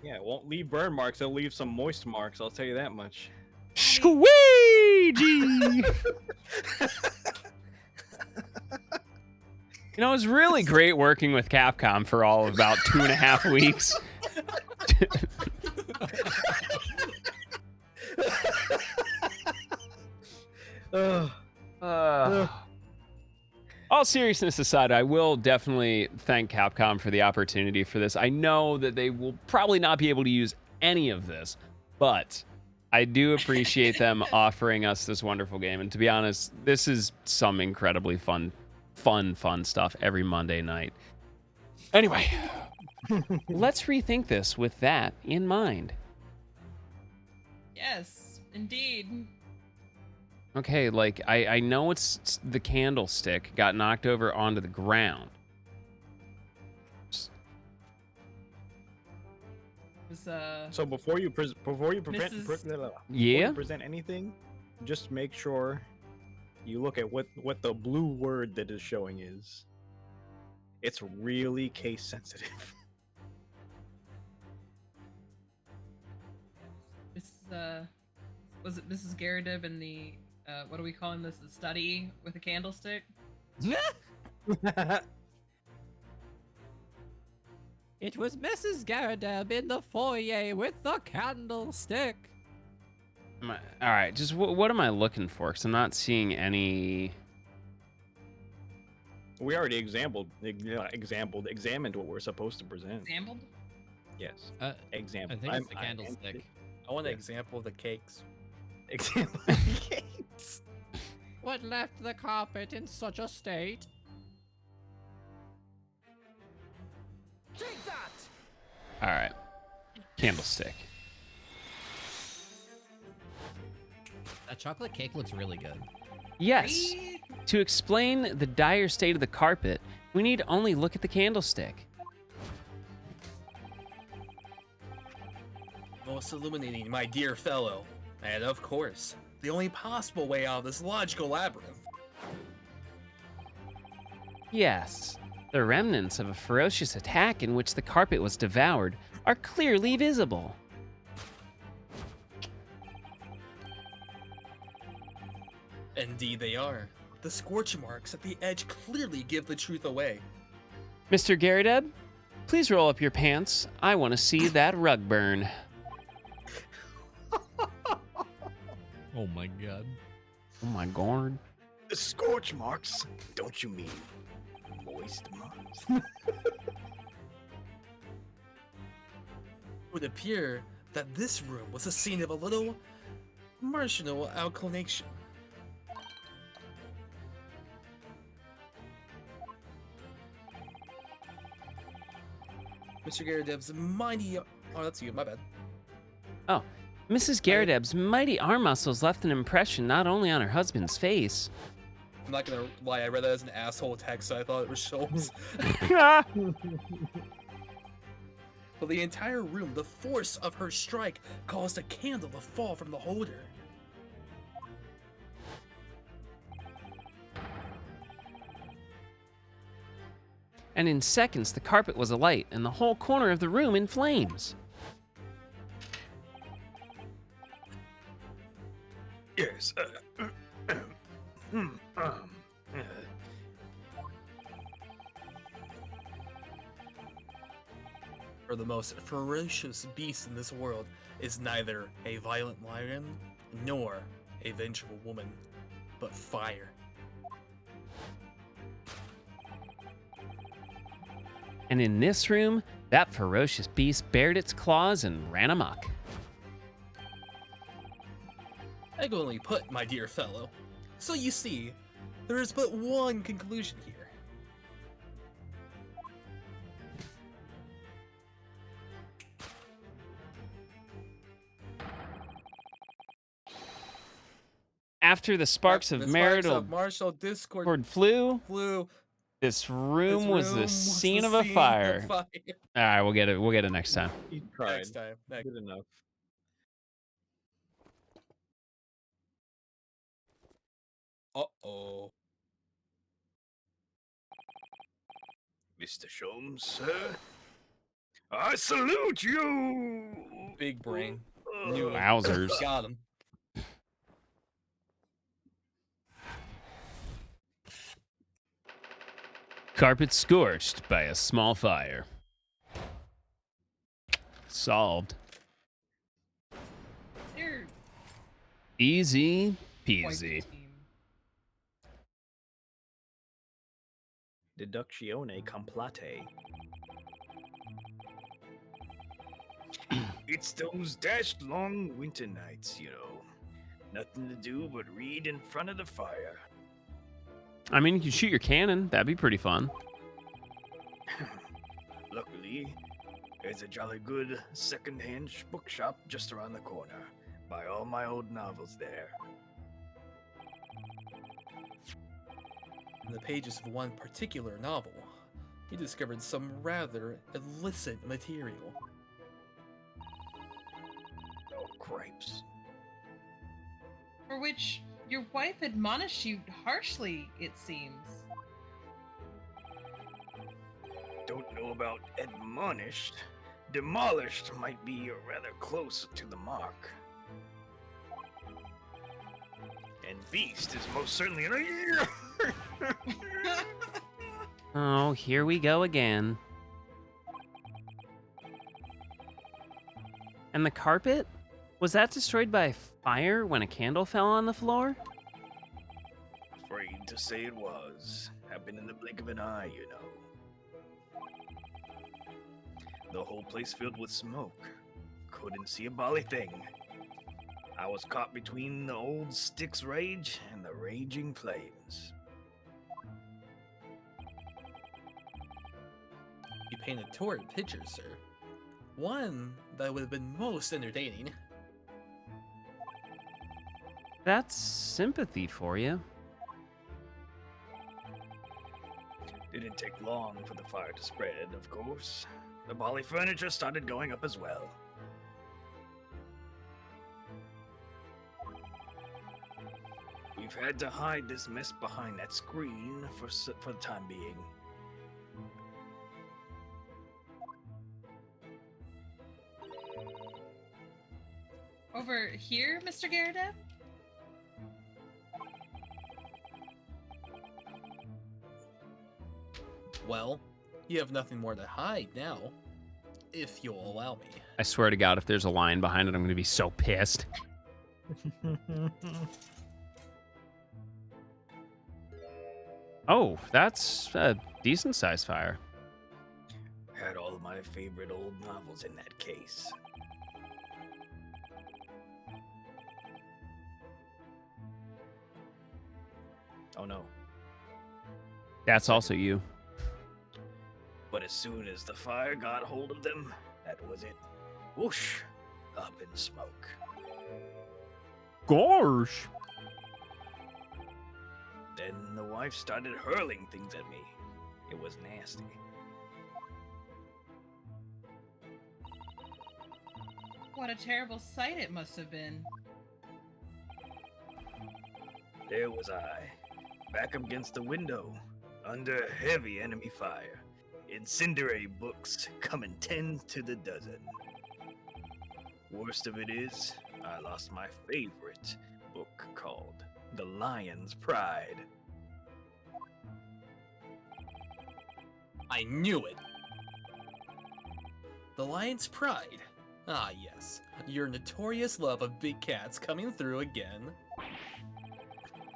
E: Yeah, it won't leave burn marks. It'll leave some moist marks. I'll tell you that much.
A: Squeegee! You know, it was really great working with Capcom for all of about 2.5 weeks.
E: Ugh.
A: All seriousness aside, I will definitely thank Capcom for the opportunity for this. I know that they will probably not be able to use any of this, but I do appreciate them offering us this wonderful game. And to be honest, this is some incredibly fun stuff every Monday night. Anyway, let's rethink this with that in mind.
D: Yes, indeed.
A: Okay, like, I know it's the candlestick got knocked over onto the ground.
D: It was,
E: So before you present
D: Mrs.
E: anything, just make sure you look at what the blue word that is showing is. It's really case sensitive.
D: Was it Mrs. Garadib in the, what are we calling this, the study with a candlestick?
C: It was Mrs. Garadeb in the foyer with the candlestick.
A: All right, just what am I looking for? Because I'm not seeing any.
E: We already examined what we're supposed to present.
D: Exampled?
E: Yes.
C: I
E: Example.
C: think it's the candlestick.
B: I want an
E: Yeah.
B: example of the cakes.
E: Example.
C: What left the carpet in such a state?
A: All right, candlestick.
C: That chocolate cake looks really good.
A: Yes.
D: Right?
A: To explain the dire state of the carpet, we need only look at the candlestick.
B: Most illuminating, my dear fellow. And of course, the only possible way out of this logical labyrinth.
A: Yes, the remnants of a ferocious attack in which the carpet was devoured are clearly visible.
B: Indeed they are. The scorch marks at the edge clearly give the truth away.
A: Mr. Garadeb, please roll up your pants. I want to see that rug burn.
C: Oh my god.
A: Oh my god.
E: The scorch marks? Don't you mean moist marks?
B: It would appear that this room was the scene of a little marginal inclination. Mr. Garadev's mighty. Oh, that's you. My bad.
A: Oh, Mrs. Garadeb's mighty arm muscles left an impression not only on her husband's face.
B: I'm not gonna lie. I read that as an asshole text, so I thought it was Schultz. But the entire room, the force of her strike caused a candle to fall from the holder.
A: And in seconds, the carpet was alight and the whole corner of the room in flames.
E: Yes. Hmm, uh,
B: For the most ferocious beast in this world is neither a violent lion nor a vengeful woman, but fire.
A: And in this room, that ferocious beast bared its claws and ran amok.
B: Excellently put, my dear fellow. So you see, there is but one conclusion here.
A: After the sparks
B: The
A: of
B: sparks
A: marital
B: of martial discord
A: flew,
B: flew.
A: this
B: This
A: room was the
B: room
A: scene
B: the
A: of a
B: scene
A: fire. All right, we'll get it. We'll get it next time.
G: He tried.
B: Next time. Next.
G: Good enough.
B: Uh-oh.
E: Mr. Sholmes, sir? I salute you!
B: Big brain. Knew it.
A: Wowzers.
B: Got him.
A: Carpet scorched by a small fire. Solved.
D: They're
A: Easy
D: quite
A: peasy.
D: the team.
E: Deductione complate. It's those dashed long winter nights, you know. Nothing to do but read in front of the fire.
A: I mean, you can shoot your cannon. That'd be pretty fun.
E: Luckily, there's a jolly good second-hand bookshop just around the corner. Buy all my old novels there.
B: In the pages of one particular novel, he discovered some rather illicit material.
E: Oh, cripes.
D: For which your wife admonished you harshly, it seems.
E: Don't know about admonished. Demolished might be rather close to the mark. And beast is most certainly an...
A: Oh, here we go again. And the carpet? Was that destroyed by fire when a candle fell on the floor?
E: Afraid to say it was. Happened in the blink of an eye, you know. The whole place filled with smoke. Couldn't see a bally thing. I was caught between the old Styx rage and the raging flames.
B: You painted torrid pictures, sir. One that would have been most entertaining.
A: That's sympathy for you.
E: Didn't take long for the fire to spread, of course. The bally furniture started going up as well. We've had to hide this mess behind that screen for the time being.
D: Over here, Mr. Garrett?
B: Well, you have nothing more to hide now, if you'll allow me.
A: I swear to God, if there's a line behind it, I'm going to be so pissed. Oh, that's a decent sized fire.
E: Had all of my favorite old novels in that case. Oh no.
A: That's also you.
E: But as soon as the fire got hold of them, that was it. Whoosh! Up in smoke.
A: Gosh.
E: Then the wife started hurling things at me. It was nasty.
D: What a terrible sight it must have been.
E: There was I, back against the window, under heavy enemy fire. Incendiary books coming 10 to the dozen. Worst of it is, I lost my favorite book called The Lion's Pride.
B: I knew it. The Lion's Pride. Ah, yes. Your notorious love of big cats coming through again.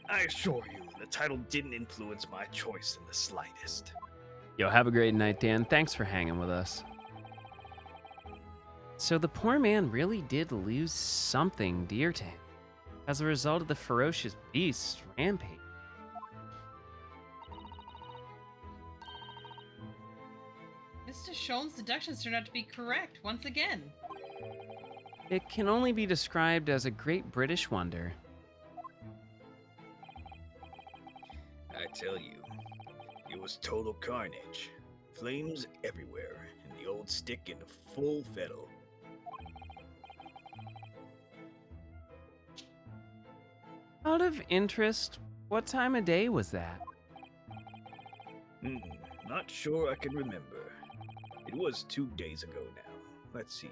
E: I assure you, the title didn't influence my choice in the slightest.
A: Yo, have a great night, Dan. Thanks for hanging with us. So the poor man really did lose something dear to him as a result of the ferocious beast's rampage.
D: Mr. Sholmes' deductions turned out to be correct once again.
A: It can only be described as a great British wonder.
E: I tell you, it was total carnage. Flames everywhere, and the old stick in full fettle.
A: Out of interest, what time of day was that?
E: Not sure I can remember. It was 2 days ago now. Let's see.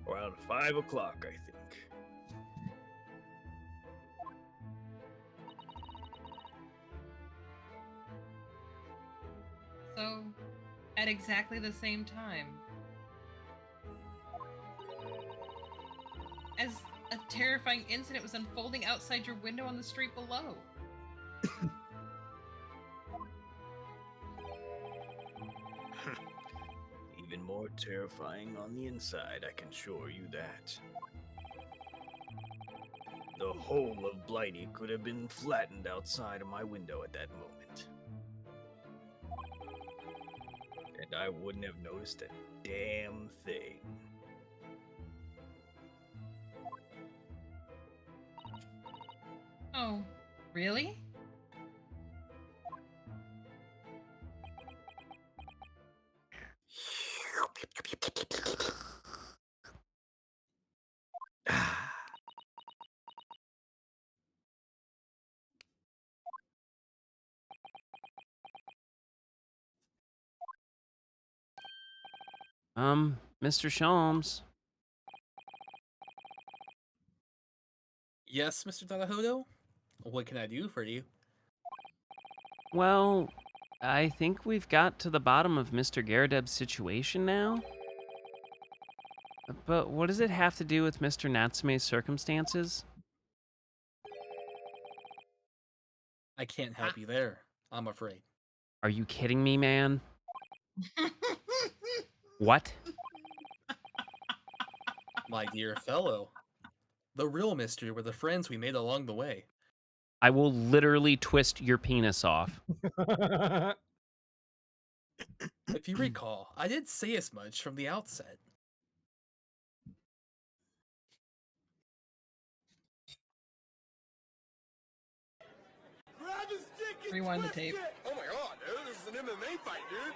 E: Around 5 o'clock, I think.
D: So, at exactly the same time. As a terrifying incident was unfolding outside your window on the street below.
E: Even more terrifying on the inside, I can assure you that. The whole of Blighty could have been flattened outside of my window at that moment. And I wouldn't have noticed a damn thing.
D: Oh, really?
A: Mr. Sholmes.
B: Yes, Mr. Tadahodo? What can I do for you?
A: Well, I think we've got to the bottom of Mr. Garadeb's situation now. But what does it have to do with Mr. Natsume's circumstances?
B: I can't help you there, I'm afraid.
A: Are you kidding me, man? What?
B: My dear fellow, the real mystery were the friends we made along the way.
A: I will literally twist your penis off.
B: If you recall, I did say as much from the outset.
D: Rewind the tape.
G: Oh my god, dude, this is an MMA fight, dude.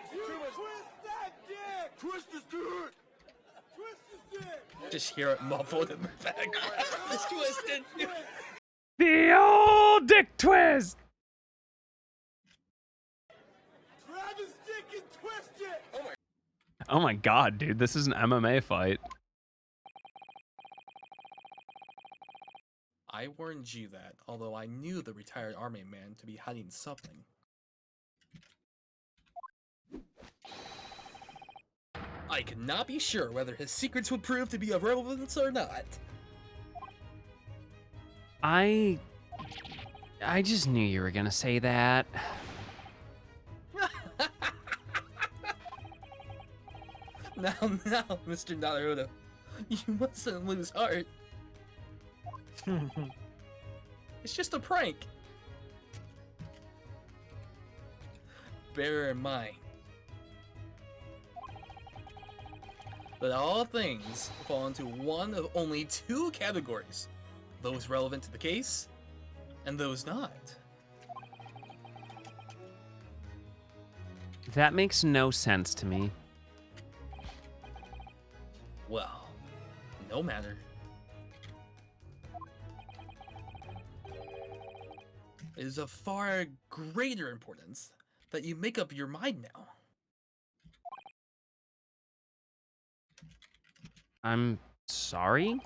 G: Twist that dick! Twist his dick! Twist his dick!
B: Just hear it muffled in the background. It's twisted.
A: The old dick twist!
G: Grab his dick and twist it! Oh my
A: Oh my god, dude, this is an MMA fight.
B: I warned you that, although I knew the retired army man to be hiding something. I could not be sure whether his secrets would prove to be of relevance or not.
A: I just knew you were gonna say that.
B: Now, Mr. Naruto, you mustn't lose heart. It's just a prank. Bear in mind that all things fall into one of only two categories: those relevant to the case, and those not.
A: That makes no sense to me.
B: Well, no matter. It is of far greater importance that you make up your mind now.
A: I'm sorry?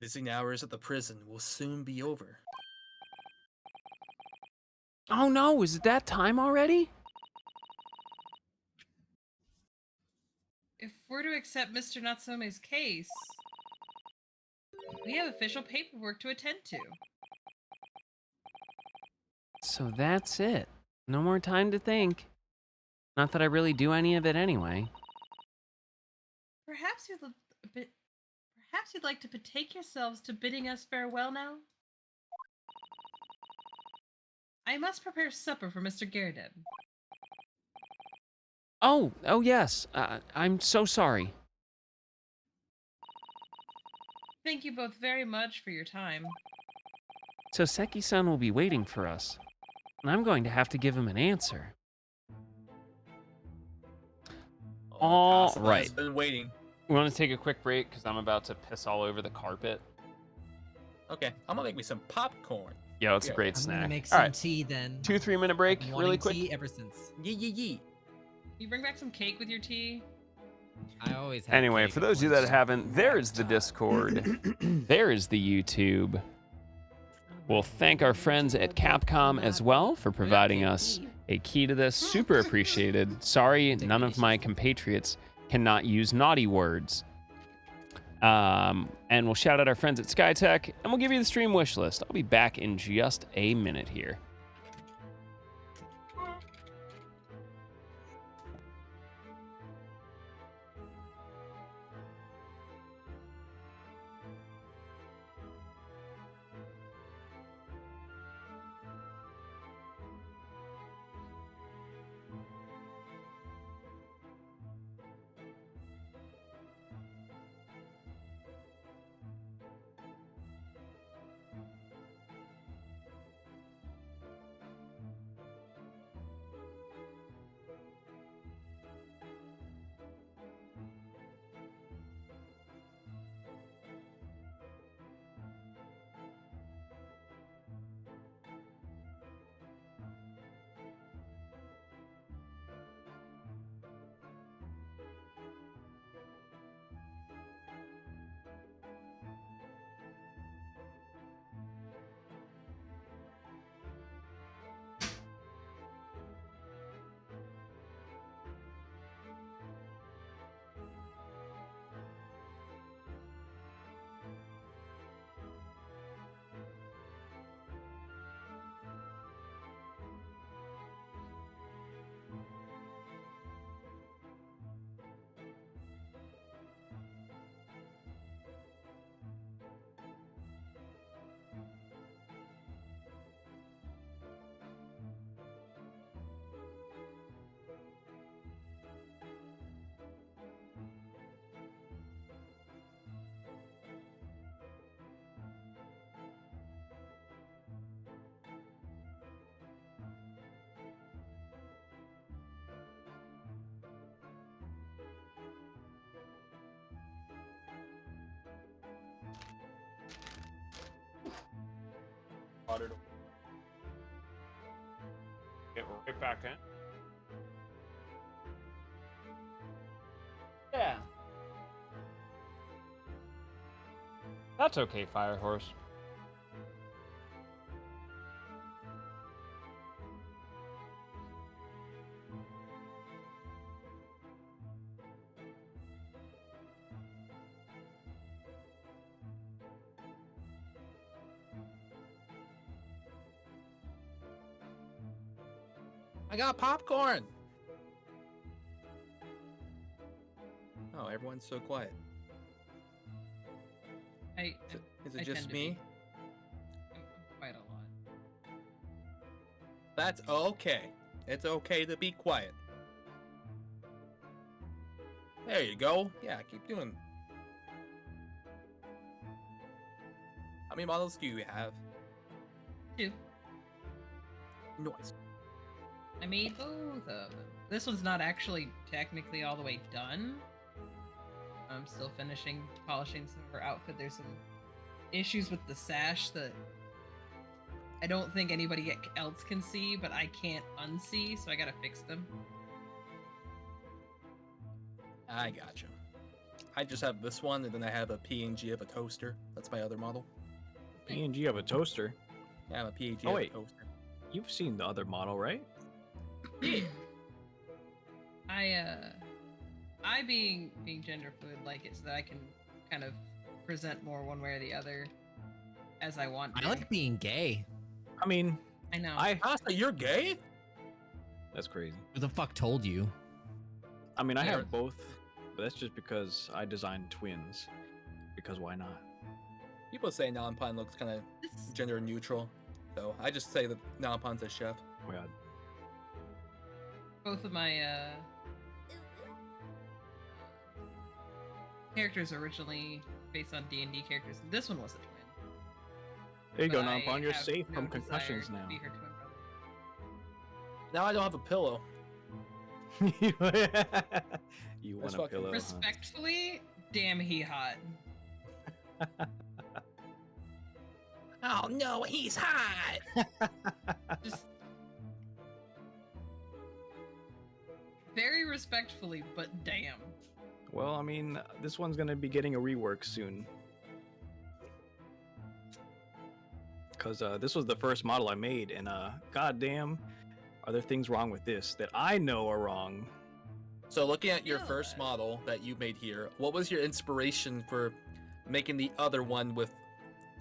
B: Visiting hours at the prison will soon be over.
A: Oh no, is it that time already?
D: If we're to accept Mr. Natsume's case, we have official paperwork to attend to.
A: So that's it. No more time to think. Not that I really do any of it anyway.
D: Perhaps you'd like to betake yourselves to bidding us farewell now? I must prepare supper for Mr. Garrett.
A: Oh yes. I'm so sorry.
D: Thank you both very much for your time.
A: So Seki-san will be waiting for us, and I'm going to have to give him an answer. All
B: Kasaba
A: right.
B: has been waiting.
A: We want to take a quick break because I'm about to piss all over the carpet.
B: Okay, I'm gonna make me some popcorn.
A: Yo, it's a
B: Yeah.
A: great
C: I'm
A: snack.
C: gonna make
A: All
C: some
A: right,
C: tea then.
A: 2-3 minute break,
C: I've been
A: really
C: wanting
A: quick.
C: tea ever since.
B: Yee.
D: You bring back some cake with your tea?
C: I always have
A: Anyway,
C: cake
A: for
C: at
A: those of you that
C: lunch.
A: haven't, there is the Discord. There is the YouTube. We'll thank our friends at Capcom as well for providing us a key to this. Super appreciated. Sorry, none of my compatriots cannot use naughty words. And we'll shout out our friends at SkyTech, and we'll give you the stream wish list. I'll be back in just a minute here. Get right back in. Yeah. That's okay, Firehorse.
B: I got popcorn. Oh, everyone's so quiet.
D: I
B: Is
D: I
B: it just
D: tend to
B: me?
D: be. I'm quite a lot.
B: That's okay. It's okay to be quiet. There you go. Yeah, keep doing. How many models do you have?
D: 2.
B: Noise.
D: I made both of them. This one's not actually technically all the way done. I'm still polishing some of her outfit. There's some issues with the sash that I don't think anybody else can see, but I can't unsee, so I gotta fix them.
B: I gotcha. I just have this one, and then I have a PNG of a toaster. That's my other model.
E: PNG of a toaster.
B: Yeah, I have a PNG
E: Oh,
B: of
E: wait.
B: a toaster.
E: You've seen the other model, right?
D: I being gender fluid like it so that I can kind of present more one way or the other as I want to.
C: I like being gay.
E: I mean,
D: I know.
B: Asta, you're gay?
E: that's crazy.
C: Who the fuck told you?
E: I mean, I
B: Yeah.
E: have both, but that's just because I designed twins. Because why not?
B: People say non-pun looks kind of
D: This-
B: gender neutral, so I just say that non-pun's a chef.
E: Oh my god.
D: both of my characters are originally based on D&D characters. This one was a twin.
E: There you go,
D: but I
E: Nampon. You're
D: have
E: safe
D: no
E: from
D: desire
E: concussions
D: to
E: now.
D: be her twin brother.
B: Now I don't have a pillow.
E: You
B: That's
E: want a
B: fucking
E: pillow? Huh?
D: Respectfully, damn he hot.
B: Oh no, he's hot!
D: Just very respectfully, but damn.
E: Well, I mean, this one's gonna be getting a rework soon. Because this was the first model I made, and goddamn, are there things wrong with this that I know are wrong?
B: So looking at your
D: Feel
B: first
D: it.
B: model that you made here, what was your inspiration for making the other one with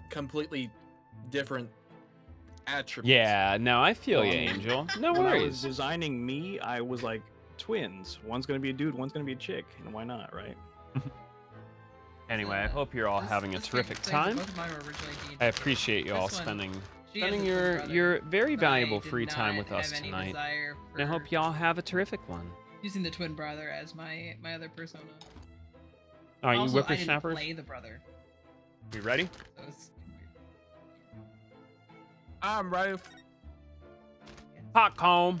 B: completely different attributes?
A: Yeah, no, I feel
E: Well,
A: you,
E: I mean,
A: Angel. No
E: When I was
A: worries.
E: designing me, I was like, twins. One's gonna be a dude, one's gonna be a chick, and why not, right?
A: Anyway, I hope you're all having a
D: This
A: terrific
D: character-
A: time.
D: both of mine were originally D&D.
A: I appreciate you all
D: This one,
A: spending
D: she has a twin
A: your
D: brother,
A: very
D: but I
A: valuable
D: did
A: free time
D: not
A: with us
D: have any
A: tonight.
D: desire
A: And I hope
D: for
A: y'all have a terrific one.
D: using the twin brother as my other persona.
A: All right, you
D: Also, I didn't
A: whippersnappers,
D: play the brother.
A: you ready?
D: So it's weird.
B: I'm ready.
A: Hot comb.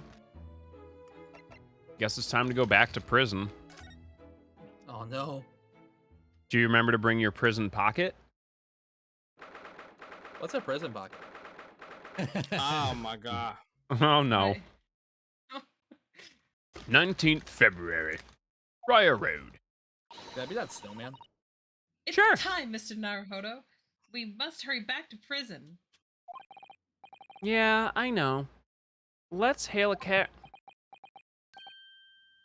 A: Guess it's time to go back to prison.
B: Oh no.
A: Do you remember to bring your prison pocket?
B: What's a prison pocket?
E: Oh my god.
A: Oh no.
D: Right.
A: 19th February. Briar Road.
B: Could I be that snowman?
D: It's
A: Sure.
D: time, Mr. Naruhodo. We must hurry back to prison.
A: Yeah, I know. Let's hail a cat.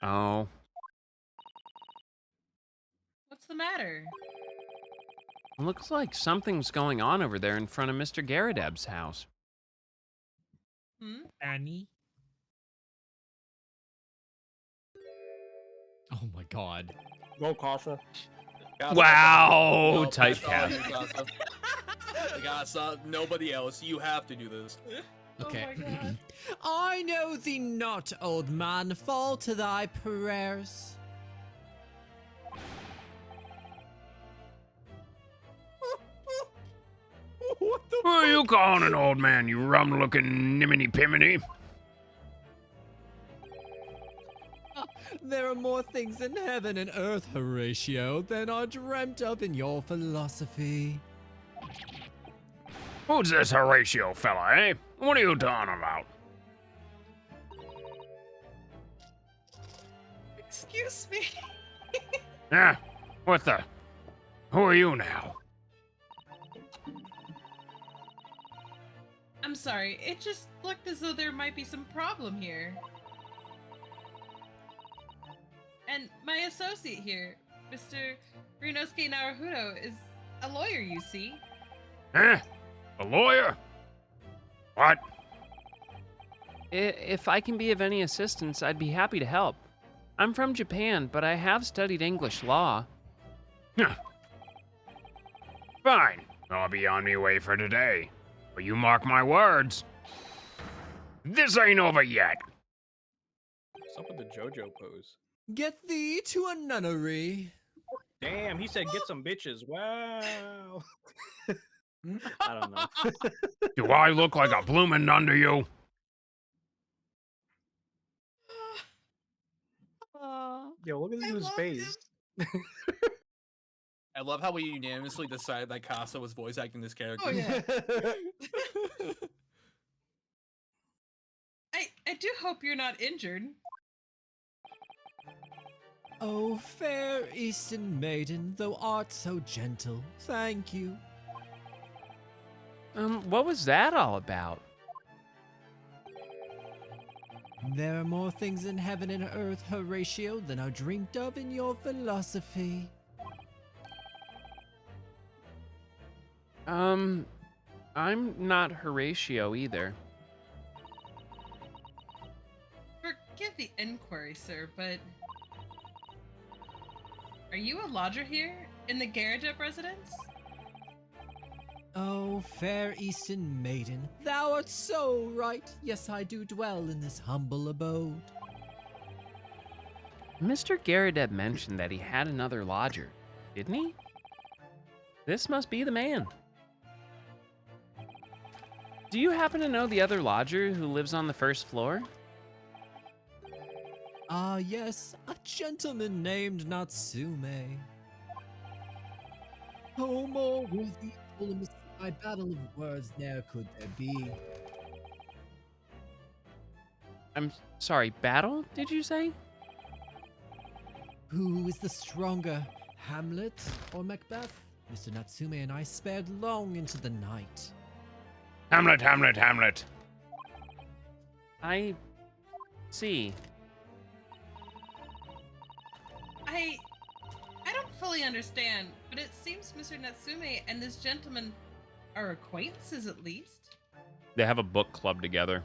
A: Oh.
D: What's the matter?
A: Looks like something's going on over there in front of Mr. Garadeb's house.
D: Hmm?
C: Annie? Oh my god.
E: Go, Casa.
A: Wow,
B: Nope, that's all
A: typecast.
B: you, Casa. Casa, nobody else. You have to do this.
C: Okay.
D: Oh my god.
C: I know thee not, old man. Fall to thy prayers.
A: Who are you calling an old man, you rum-looking niminy-piminy?
C: There are more things in heaven and earth, Horatio, than are dreamt of in your philosophy.
A: Who's this Horatio fella, eh? What are you talking about?
D: Excuse me.
A: Eh? What the? Who are you now?
D: I'm sorry. It just looked as though there might be some problem here. And my associate here, Mr. Ryunosuke Naruhodo, is a lawyer, you see.
A: Eh? A lawyer? What? If I can be of any assistance, I'd be happy to help. I'm from Japan, but I have studied English law.
H: Fine. I'll be on me way for today. But you mark my words. This ain't over yet.
E: What's up with the JoJo pose?
C: Get thee to a nunnery.
E: Damn, he said get some bitches. Wow. I don't know.
H: Do I look like a bloomin' nun to you?
E: Yo, look at this dude's face.
B: I love how we unanimously decided that Casa was voice acting this character.
D: Oh yeah. I do hope you're not injured.
C: Oh, fair Eastern maiden, thou art so gentle, thank you.
A: What was that all about?
C: There are more things in heaven and earth, Horatio, than are dreamed of in your philosophy.
A: I'm not Horatio either.
D: Forgive the inquiry, sir, but are you a lodger here in the Garadep residence?
C: Oh, fair Eastern maiden, thou art so right. Yes, I do dwell in this humble abode.
A: Mr. Garadeb mentioned that he had another lodger, didn't he? This must be the man. Do you happen to know the other lodger who lives on the first floor?
C: Ah, yes, a gentleman named Natsume. Oh, more worthy Ptolemy, my battle of words ne'er could there be.
A: I'm sorry, battle, did you say?
C: Who is the stronger, Hamlet or Macbeth? Mr. Natsume and I spared long into the night.
H: Hamlet, Hamlet, Hamlet.
A: I see.
D: I don't fully understand, but it seems Mr. Natsume and this gentleman are acquaintances at least.
A: They have a book club together.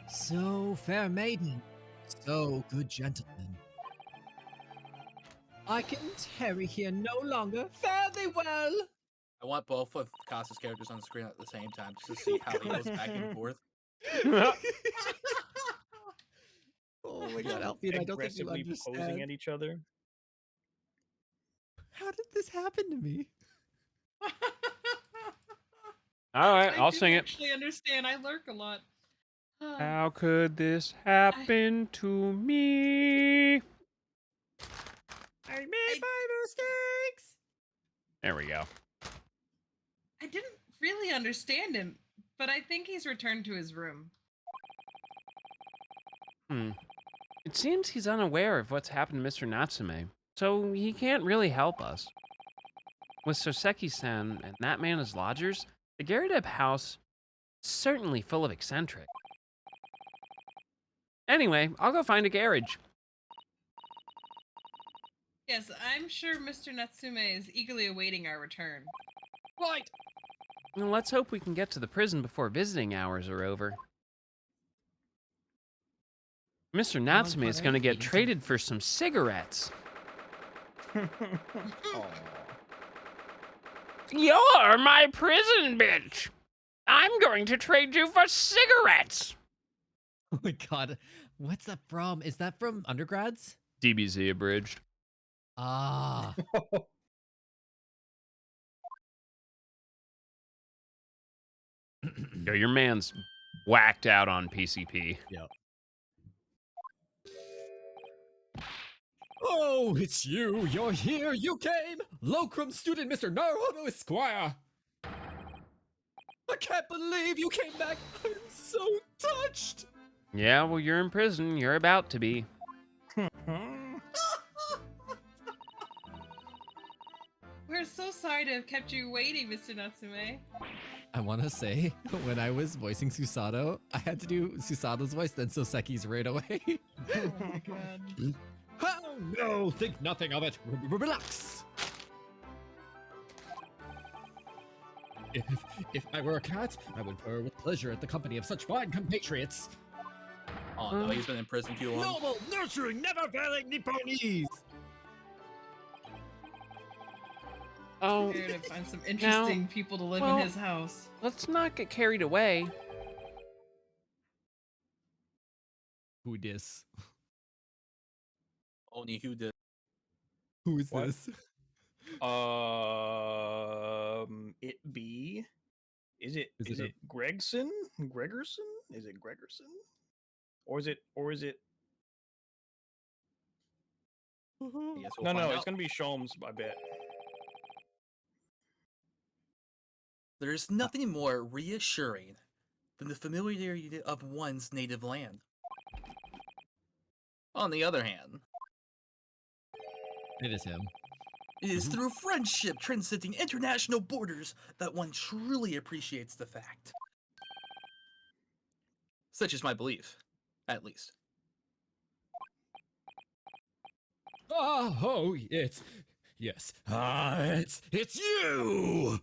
C: So, fair maiden, so good gentlemen. I can tarry here no longer. Fare thee well.
B: I want both of Casa's characters on the screen at the same time just to see how he goes back and forth.
C: Oh my god, Alfie, I don't think you
E: Aggressively posing
C: understand.
E: at each other.
C: How did this happen to me?
A: All right,
D: I
A: I'll
D: do
A: sing it.
D: actually understand. I lurk a lot.
A: How could this happen to me?
F: I made my mistakes.
A: There we go.
D: I didn't really understand him, but I think he's returned to his room.
A: It seems he's unaware of what's happened to Mr. Natsume, so he can't really help us. With Soseki-san and that man as lodgers, the Garadeb house is certainly full of eccentric. Anyway, I'll go find a garage.
D: Yes, I'm sure Mr. Natsume is eagerly awaiting our return.
B: Right.
A: Well, let's hope we can get to the prison before visiting hours are over. Mr. Natsume is going to get traded for some cigarettes.
E: Aw.
H: You're my prison bitch. I'm going to trade you for cigarettes.
C: Oh my god, what's that from? Is that from undergrads?
A: DBZ abridged.
C: Ah.
A: Yo, your man's whacked out on PCP.
C: Yep. Oh, it's you! You're here! You came! Locrum student Mr. Naruhodo Esquire! I can't believe you came back! I'm so touched!
A: Yeah, well, you're in prison. You're about to be.
D: We're so sorry to have kept you waiting, Mr. Natsume.
C: I want to say, when I was voicing Susato, I had to do Susato's voice, then Soseki's right away.
D: Oh my god.
C: Oh, no, think nothing of it. Relax. If I were a cat, I would purr with pleasure at the company of such fine compatriots.
B: Oh no, he's been in prison too long.
C: Noble, nurturing, never failing Nipponese.
A: Oh,
D: Here to find some interesting people to live in his house.
A: let's not get carried away.
C: Who dis?
B: Only who did.
C: Who is
E: What?
C: this?
E: It be. Is it
C: Is
E: is
C: it
E: it Gregson? Gregerson? Is it Gregerson? Or is it
B: I guess we'll
E: no,
B: find
E: it's
B: out.
E: gonna be Sholmes, I bet.
B: There's nothing more reassuring than the familiarity of one's native land. On the other hand,
C: It is him.
B: it is through friendship transcending international borders that one truly appreciates the fact. Such is my belief, at least.
C: Oh, it's it's you,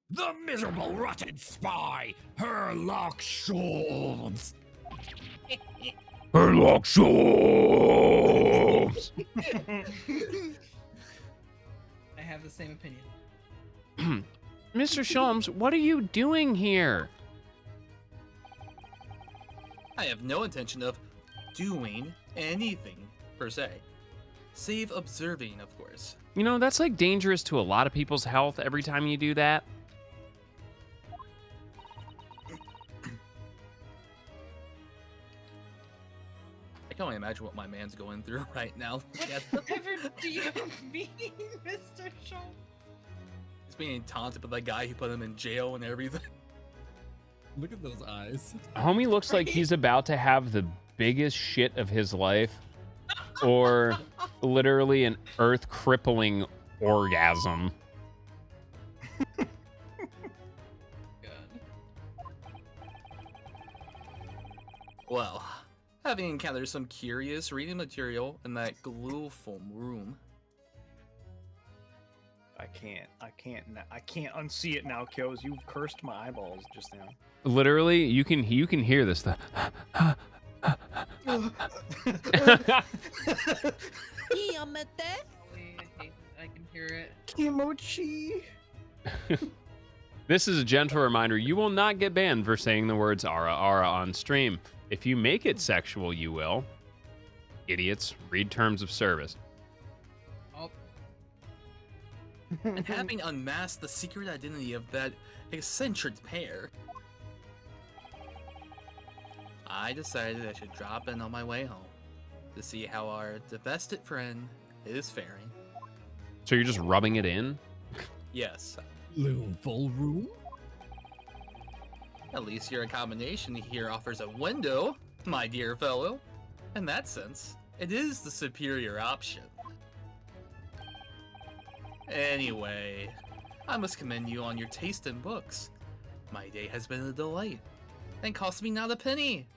C: the miserable rotten spy, Herlock Sholmes.
H: Herlock Sholmes!
D: I have the same opinion.
A: Mr. Sholmes, what are you doing here?
B: I have no intention of doing anything, per se. Save observing, of course.
A: You know, that's like dangerous to a lot of people's health every time you do that.
B: I can only imagine what my man's going through right now.
D: Whatever do you mean, Mr. Schultz?
B: He's being taunted by the guy who put him in jail and everything.
C: Look at those eyes.
A: Homie looks like he's about to have the biggest shit of his life, or literally an earth-crippling orgasm.
B: Well, having encountered some curious reading material in that glue foam room.
E: I can't unsee it now, Kills. You've cursed my eyeballs just now.
A: Literally, you can hear this.
D: I can hear it.
E: Kimochi.
A: This is a gentle reminder: you will not get banned for saying the words "ara ara" on stream. If you make it sexual, you will. Idiots, read terms of service.
D: Oh,
B: And having unmasked the secret identity of that eccentric pair, I decided I should drop in on my way home to see how our divested friend is faring.
A: So you're just rubbing it in?
B: Yes,
C: Full room?
B: at least your accommodation here offers a window, my dear fellow. In that sense, it is the superior option. Anyway, I must commend you on your taste in books. My day has been a delight, and cost me not a penny.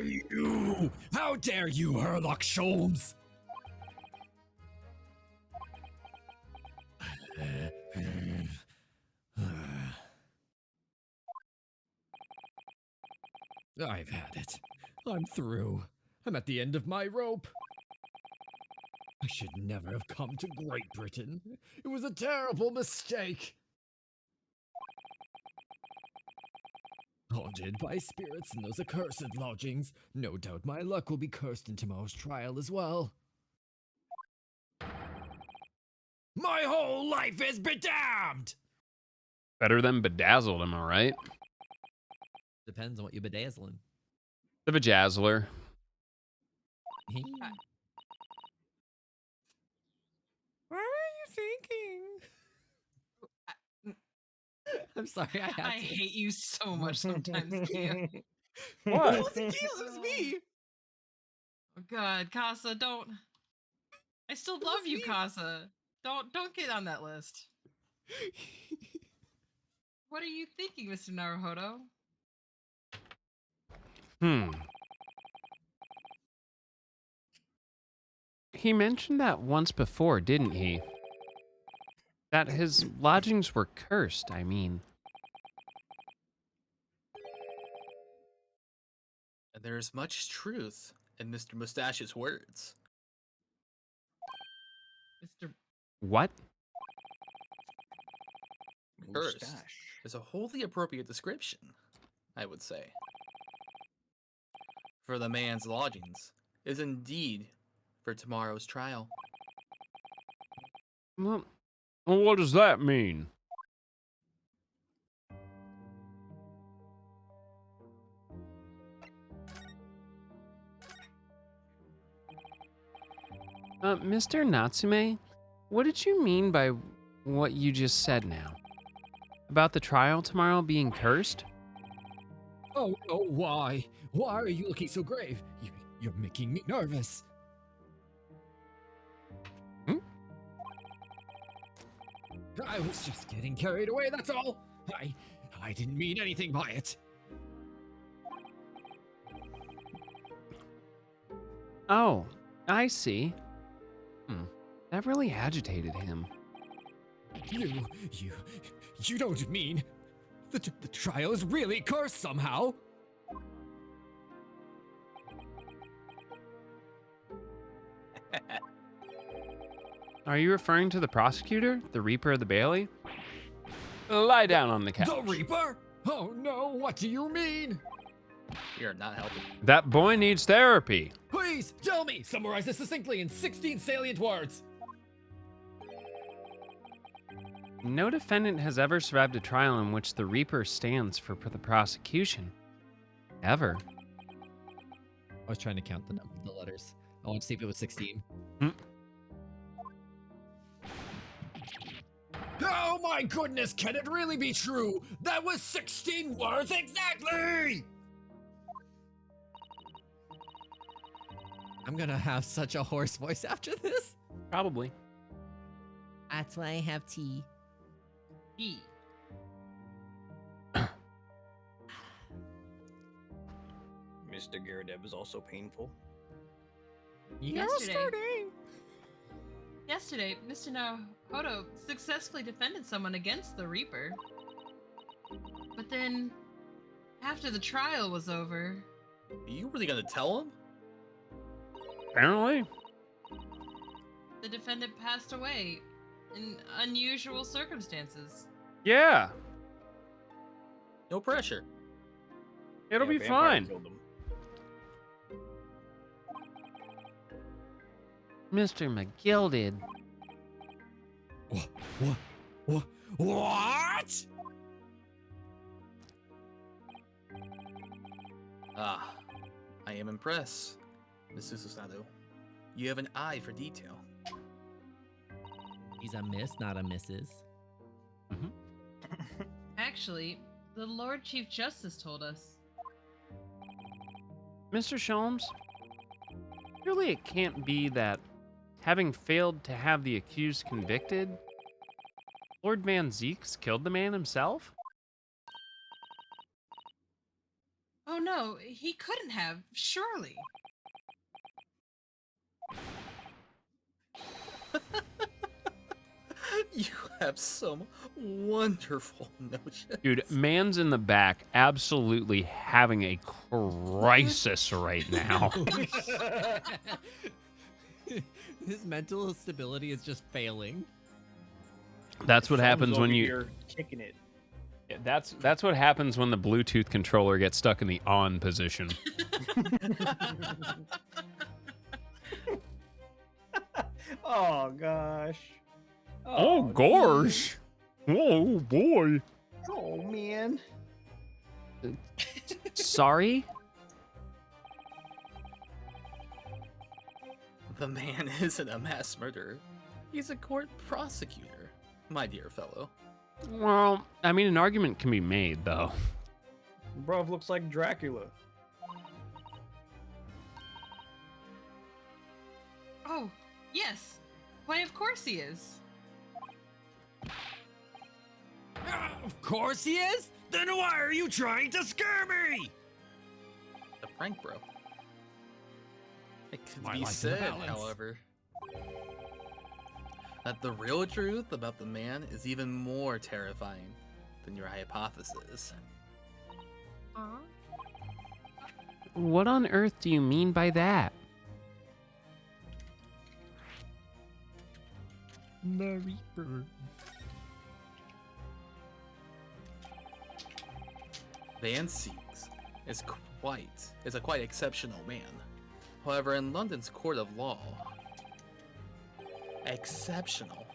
C: You! How dare you, Herlock Sholmes! I've had it. I'm through. I'm at the end of my rope. I should never have come to Great Britain. It was a terrible mistake. Haunted by spirits in those accursed lodgings, no doubt my luck will be cursed in tomorrow's trial as well. My whole life is bedamned!
A: Better than bedazzled, am I right?
C: Depends on what you're bedazzling.
A: The bejazzler.
C: What are you thinking? I'm sorry, I
D: I hate you so much sometimes, Kia.
A: What?
C: It wasn't Keith, it was me!
D: Oh God, Casa, don't. I still love you, Casa. Don't get on that list. What are you thinking, Mr. Naruhodo?
A: He mentioned that once before, didn't he? That his lodgings were cursed, I mean.
B: And there is much truth in Mr. Mustache's words.
D: Mr.
A: What?
B: Cursed
E: Mustache.
B: is a wholly appropriate description, I would say. For the man's lodgings is indeed for tomorrow's trial.
A: Well,
H: What does that mean?
A: Mr. Natsume, what did you mean by what you just said now? About the trial tomorrow being cursed?
C: Oh no, why? Why are you looking so grave? You're making me nervous. I was just getting carried away, that's all. I didn't mean anything by it.
A: Oh, I see. That really agitated him.
C: You don't mean the trial is really cursed somehow?
A: Are you referring to the prosecutor, the Reaper of the Bailey? Lie down on the couch.
C: The Reaper? Oh no, what do you mean?
B: You're not helping.
A: That boy needs therapy.
C: Please, tell me! Summarize this succinctly in 16 salient words!
A: No defendant has ever survived a trial in which the Reaper stands for the prosecution. Ever.
C: I was trying to count the letters. I want to see if it was 16. Oh my goodness, can it really be true? That was 16 words exactly! I'm gonna have such a hoarse voice after this.
A: Probably.
C: That's why I have tea.
D: E.
E: Mr. Gyaradev is also painful.
D: Yesterday, Mr. Naruhodo successfully defended someone against the Reaper. But then, after the trial was over...
B: Are you really gonna tell him?
H: Apparently.
D: the defendant passed away in unusual circumstances.
A: Yeah,
B: No pressure.
A: it'll
E: Yeah,
A: be
E: vampire
A: fine.
E: killed him.
A: Mr. McGilded.
C: What?
B: Ah, I am impressed, Mrs. Susanoo. You have an eye for detail.
I: He's a miss, not a Mrs.
D: Actually, the Lord Chief Justice told us.
A: Mr. Sholmes, surely it can't be that, having failed to have the accused convicted, Lord Van Zeeks killed the man himself?
D: Oh no, he couldn't have, surely.
B: You have some wonderful notions.
A: Dude, man's in the back absolutely having a crisis right now.
I: His mental stability is just failing.
A: That's what
E: Sean's
A: happens when
E: over
A: you...
E: here kicking it.
A: That's what happens when the Bluetooth controller gets stuck in the on position.
E: Oh gosh.
H: Oh, gosh. Oh, boy.
E: Oh man.
A: Sorry?
B: The man isn't a mass murderer. He's a court prosecutor, my dear fellow.
A: Well, I mean, an argument can be made, though.
E: Bruv looks like Dracula.
D: Oh, yes. Why, of course he is.
C: Of course he is! Then why are you trying to scare me?
B: The prank, bro. It could
C: My
B: be
C: life in the
B: said,
C: balance.
B: however. that the real truth about the man is even more terrifying than your hypothesis.
A: What on earth do you mean by that?
I: The Reaper.
B: Van Seeks is a quite exceptional man. However, in London's court of law, exceptional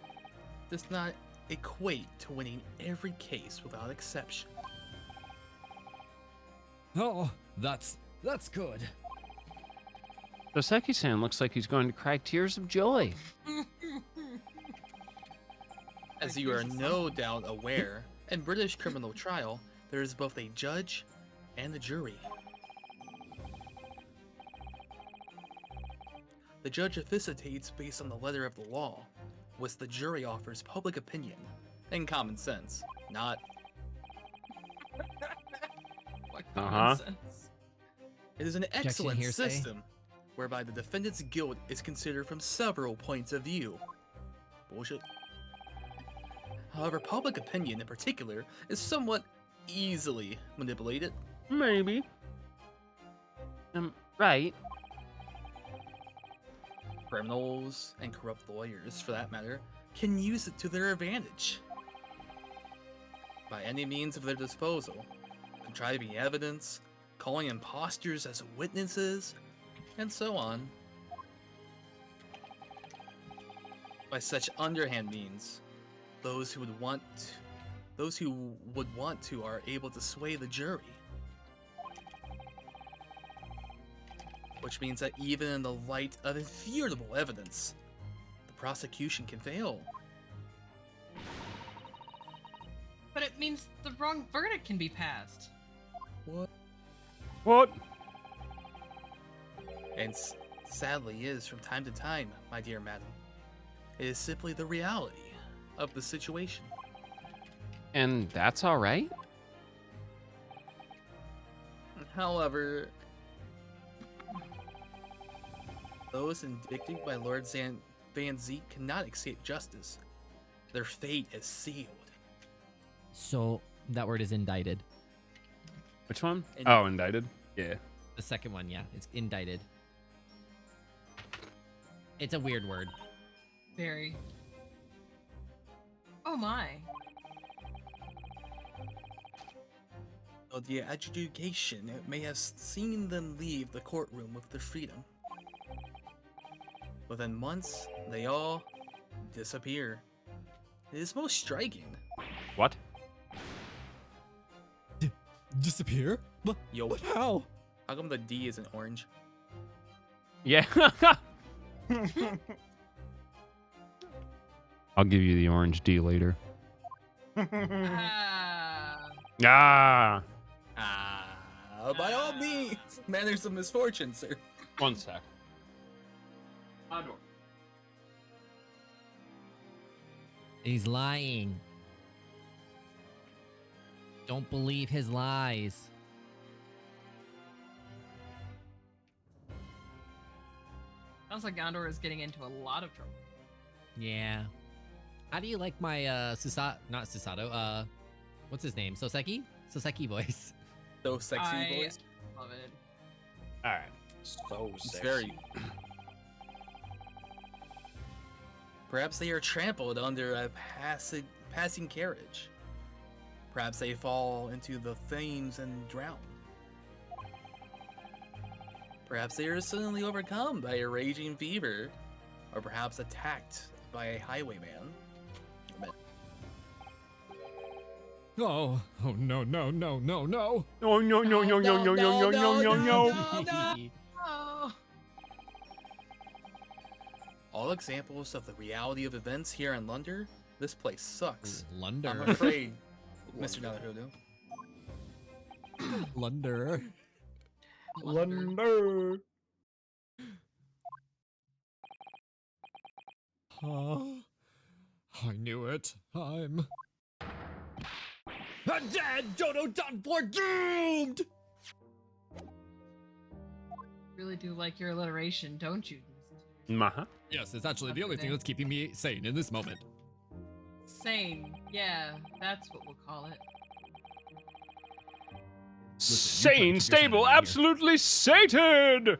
B: does not equate to winning every case without exception.
I: Oh, that's good.
A: Soseki-san looks like he's going to cry tears of joy.
B: As you are no doubt aware, in British criminal trial, there is both a judge and a jury. The judge officiates based on the letter of the law, whilst the jury offers public opinion and common sense, not.
D: What
A: Uh-huh.
D: common sense?
B: It is an excellent
I: hearsay.
B: system whereby the defendant's guilt is considered from several points of view. Bullshit. However, public opinion in particular is somewhat easily manipulated.
A: Maybe. Right.
B: Criminals and corrupt lawyers, for that matter, can use it to their advantage. By any means of their disposal, contriving evidence, calling imposters as witnesses, and so on. By such underhand means, those who would want to are able to sway the jury. Which means that even in the light of irrefutable evidence, the prosecution can fail.
D: But it means the wrong verdict can be passed.
A: What?
B: And sadly is from time to time, my dear madam. It is simply the reality of the situation.
A: And that's all right?
B: However, those indicted by Lord Van Zeke cannot escape justice. Their fate is sealed.
I: So that word is indicted.
A: Which one?
B: And-
A: Oh, indicted? Yeah.
I: The second one, yeah, it's indicted. It's a weird word.
D: Very. Oh my.
B: Though the adjudication may have seen them leave the courtroom with their freedom. Within months, they all disappear. It is most striking.
A: What?
I: Disappear? But
B: Yo,
I: how?
B: how come the D isn't orange?
A: Yeah. I'll give you the orange D later.
D: Ah.
A: Ah.
B: By all means, manners of misfortune, sir.
A: One sec.
I: He's lying. Don't believe his lies.
D: Sounds like Gondor is getting into a lot of trouble.
I: Yeah. How do you like my not Susato, what's his name? Soseki? Soseki voice.
B: So sexy
D: I
B: voice.
D: love it.
A: All right.
E: So
B: It's
E: sexy.
B: very. Perhaps they are trampled under a passing carriage. Perhaps they fall into the flames and drown. Perhaps they are suddenly overcome by a raging fever, or perhaps attacked by a highwayman.
I: Oh no.
A: Oh, no, no, no, no, no, no, no, no, no, no.
D: Oh.
B: All examples of the reality of events here in London. This place sucks. I'm
I: Lunder.
B: afraid, Mr. Nalahudu.
I: Lunder.
D: Lunder.
I: Huh? I knew it. I'm dead. Dodo done for, doomed.
D: Really do like your alliteration, don't you?
A: Uh-huh.
C: Yes, it's actually the
D: That's
C: only
D: the
C: thing
D: thing.
C: that's keeping me sane in this moment.
D: Sane. Yeah, that's what we'll call it.
C: Listen, you try to
H: Sane,
C: keep your
H: stable,
C: sanity here.
H: absolutely sated!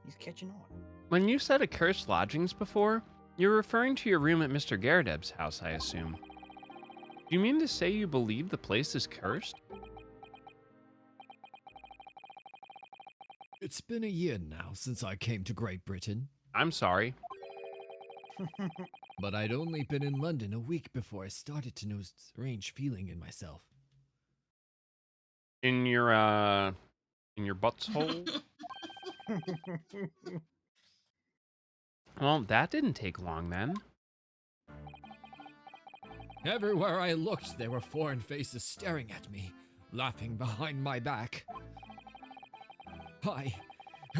E: He's catching on.
A: When you said accursed lodgings before, you're referring to your room at Mr. Garadeb's house, I assume. Do you mean to say you believe the place is cursed?
C: It's been a year now since I came to Great Britain,
A: I'm sorry.
C: but I'd only been in London a week before I started to know a strange feeling in myself.
A: In your butthole? Well, that didn't take long then.
C: Everywhere I looked, there were foreign faces staring at me, laughing behind my back. I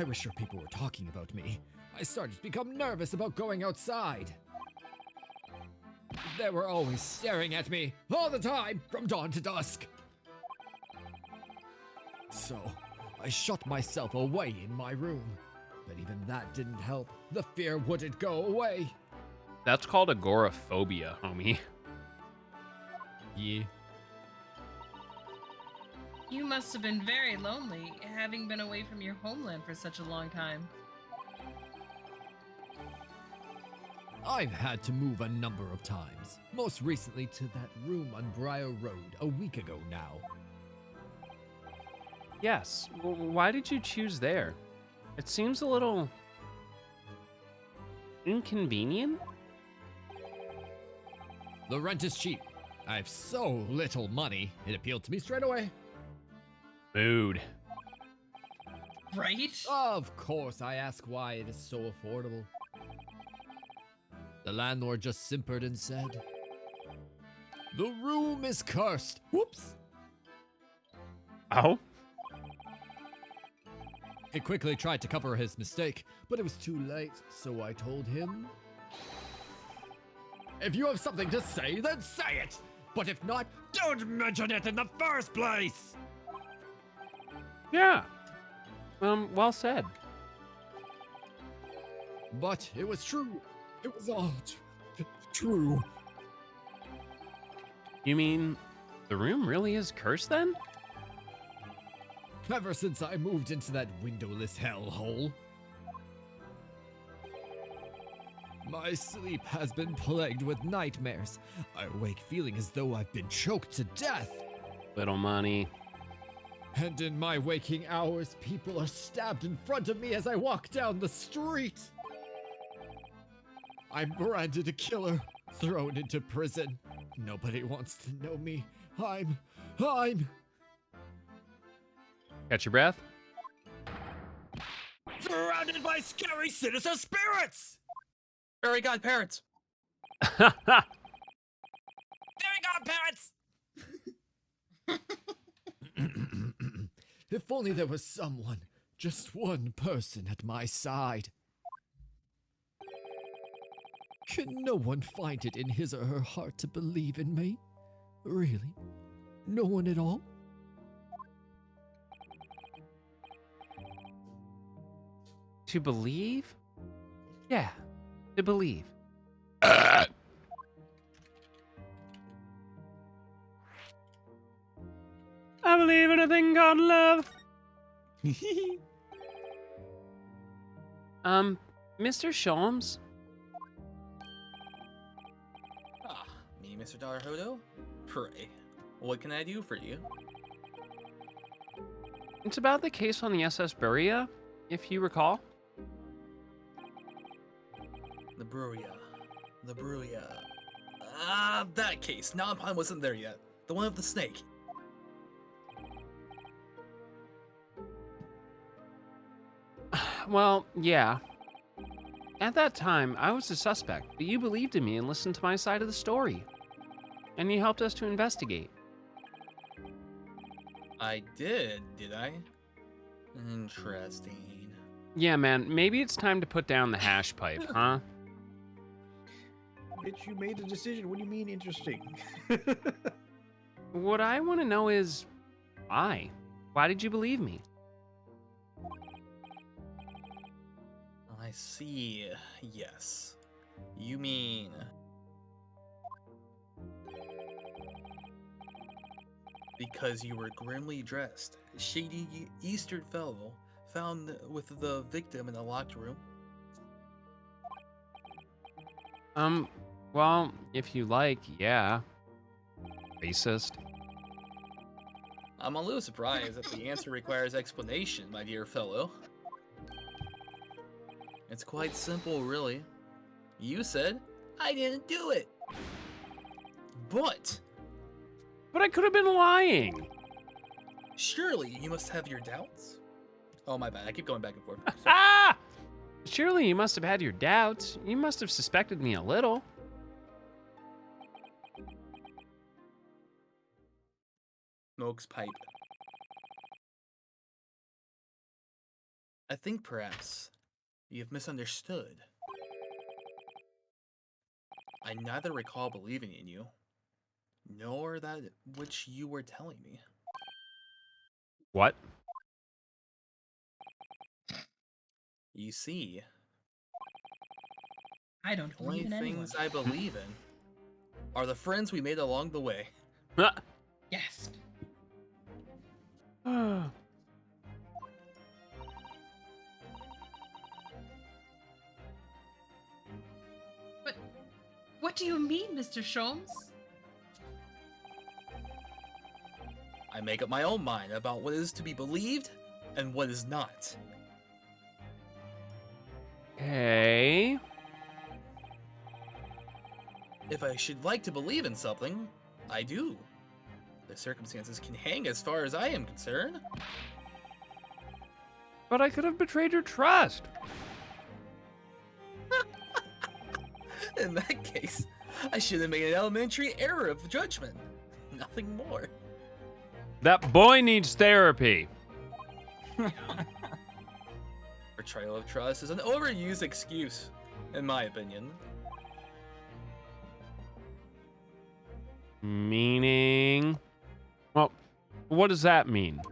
C: was sure people were talking about me. I started to become nervous about going outside. They were always staring at me, all the time, from dawn to dusk. So, I shut myself away in my room. But even that didn't help. The fear wouldn't go away.
A: That's called agoraphobia, homie.
C: Yeah.
D: You must have been very lonely, having been away from your homeland for such a long time.
C: I've had to move a number of times. Most recently to that room on Briar Road a week ago now.
A: Yes. Why did you choose there? It seems a little inconvenient.
C: The rent is cheap. I have so little money, it appealed to me straight away.
A: Mood.
D: Right?
C: Of course, I ask why it is so affordable. The landlord just simpered and said, "The room is cursed." Whoops.
A: Oh?
C: He quickly tried to cover his mistake, but it was too late, so I told him, "If you have something to say, then say it! But if not, don't mention it in the first place!"
A: Yeah. Well said.
C: But it was true. It was all true.
A: You mean the room really is cursed then?
C: Ever since I moved into that windowless hellhole, my sleep has been plagued with nightmares. I awake feeling as though I've been choked to death.
A: Little money.
C: And in my waking hours, people are stabbed in front of me as I walk down the street. I'm branded a killer, thrown into prison. Nobody wants to know me. I'm...
A: Catch your breath.
C: surrounded by scary sinister spirits!
B: Fairy godparents.
C: Fairy godparents! If only there was someone, just one person at my side. Can no one find it in his or her heart to believe in me? Really? No one at all?
A: To believe? Yeah, to believe. I believe in a thing called love. Mr. Sholmes?
B: Ah, me, Mr. Dollarhodo? Pray. What can I do for you?
A: It's about the case on the SS Buria, if you recall.
B: The Bruria. The Bruria. Ah, that case. Nonpon wasn't there yet. The one with the snake.
A: Well, yeah. At that time, I was a suspect, but you believed in me and listened to my side of the story. And you helped us to investigate.
B: I did I? Interesting.
A: Yeah, man, maybe it's time to put down the hash pipe, huh?
E: Bitch, you made the decision. What do you mean interesting?
A: What I want to know is why? Why did you believe me?
B: I see. Yes. You mean... because you were grimly dressed, a shady Eastern fellow found with the victim in a locked room?
A: Well, if you like, yeah. Racist.
B: I'm a little surprised that the answer requires explanation, my dear fellow. It's quite simple, really. You said, I didn't do it. But,
A: But I could have been lying.
B: surely you must have your doubts? Oh, my bad. I keep going back and forth.
A: Ah! Surely you must have had your doubts. You must have suspected me a little.
B: Smokes pipe. I think perhaps you've misunderstood. I neither recall believing in you, nor that which you were telling me.
A: What?
B: You see,
D: I don't
B: the only
D: believe in anyone.
B: things I believe in are the friends we made along the way.
D: Yes. But what do you mean, Mr. Sholmes?
B: I make up my own mind about what is to be believed and what is not.
A: Okay.
B: If I should like to believe in something, I do. The circumstances can hang as far as I am concerned.
A: But I could have betrayed your trust.
B: In that case, I should have made an elementary error of judgment. Nothing more.
A: That boy needs therapy.
B: Betrayal of trust is an overused excuse, in my opinion.
A: Meaning? Well, what does that mean?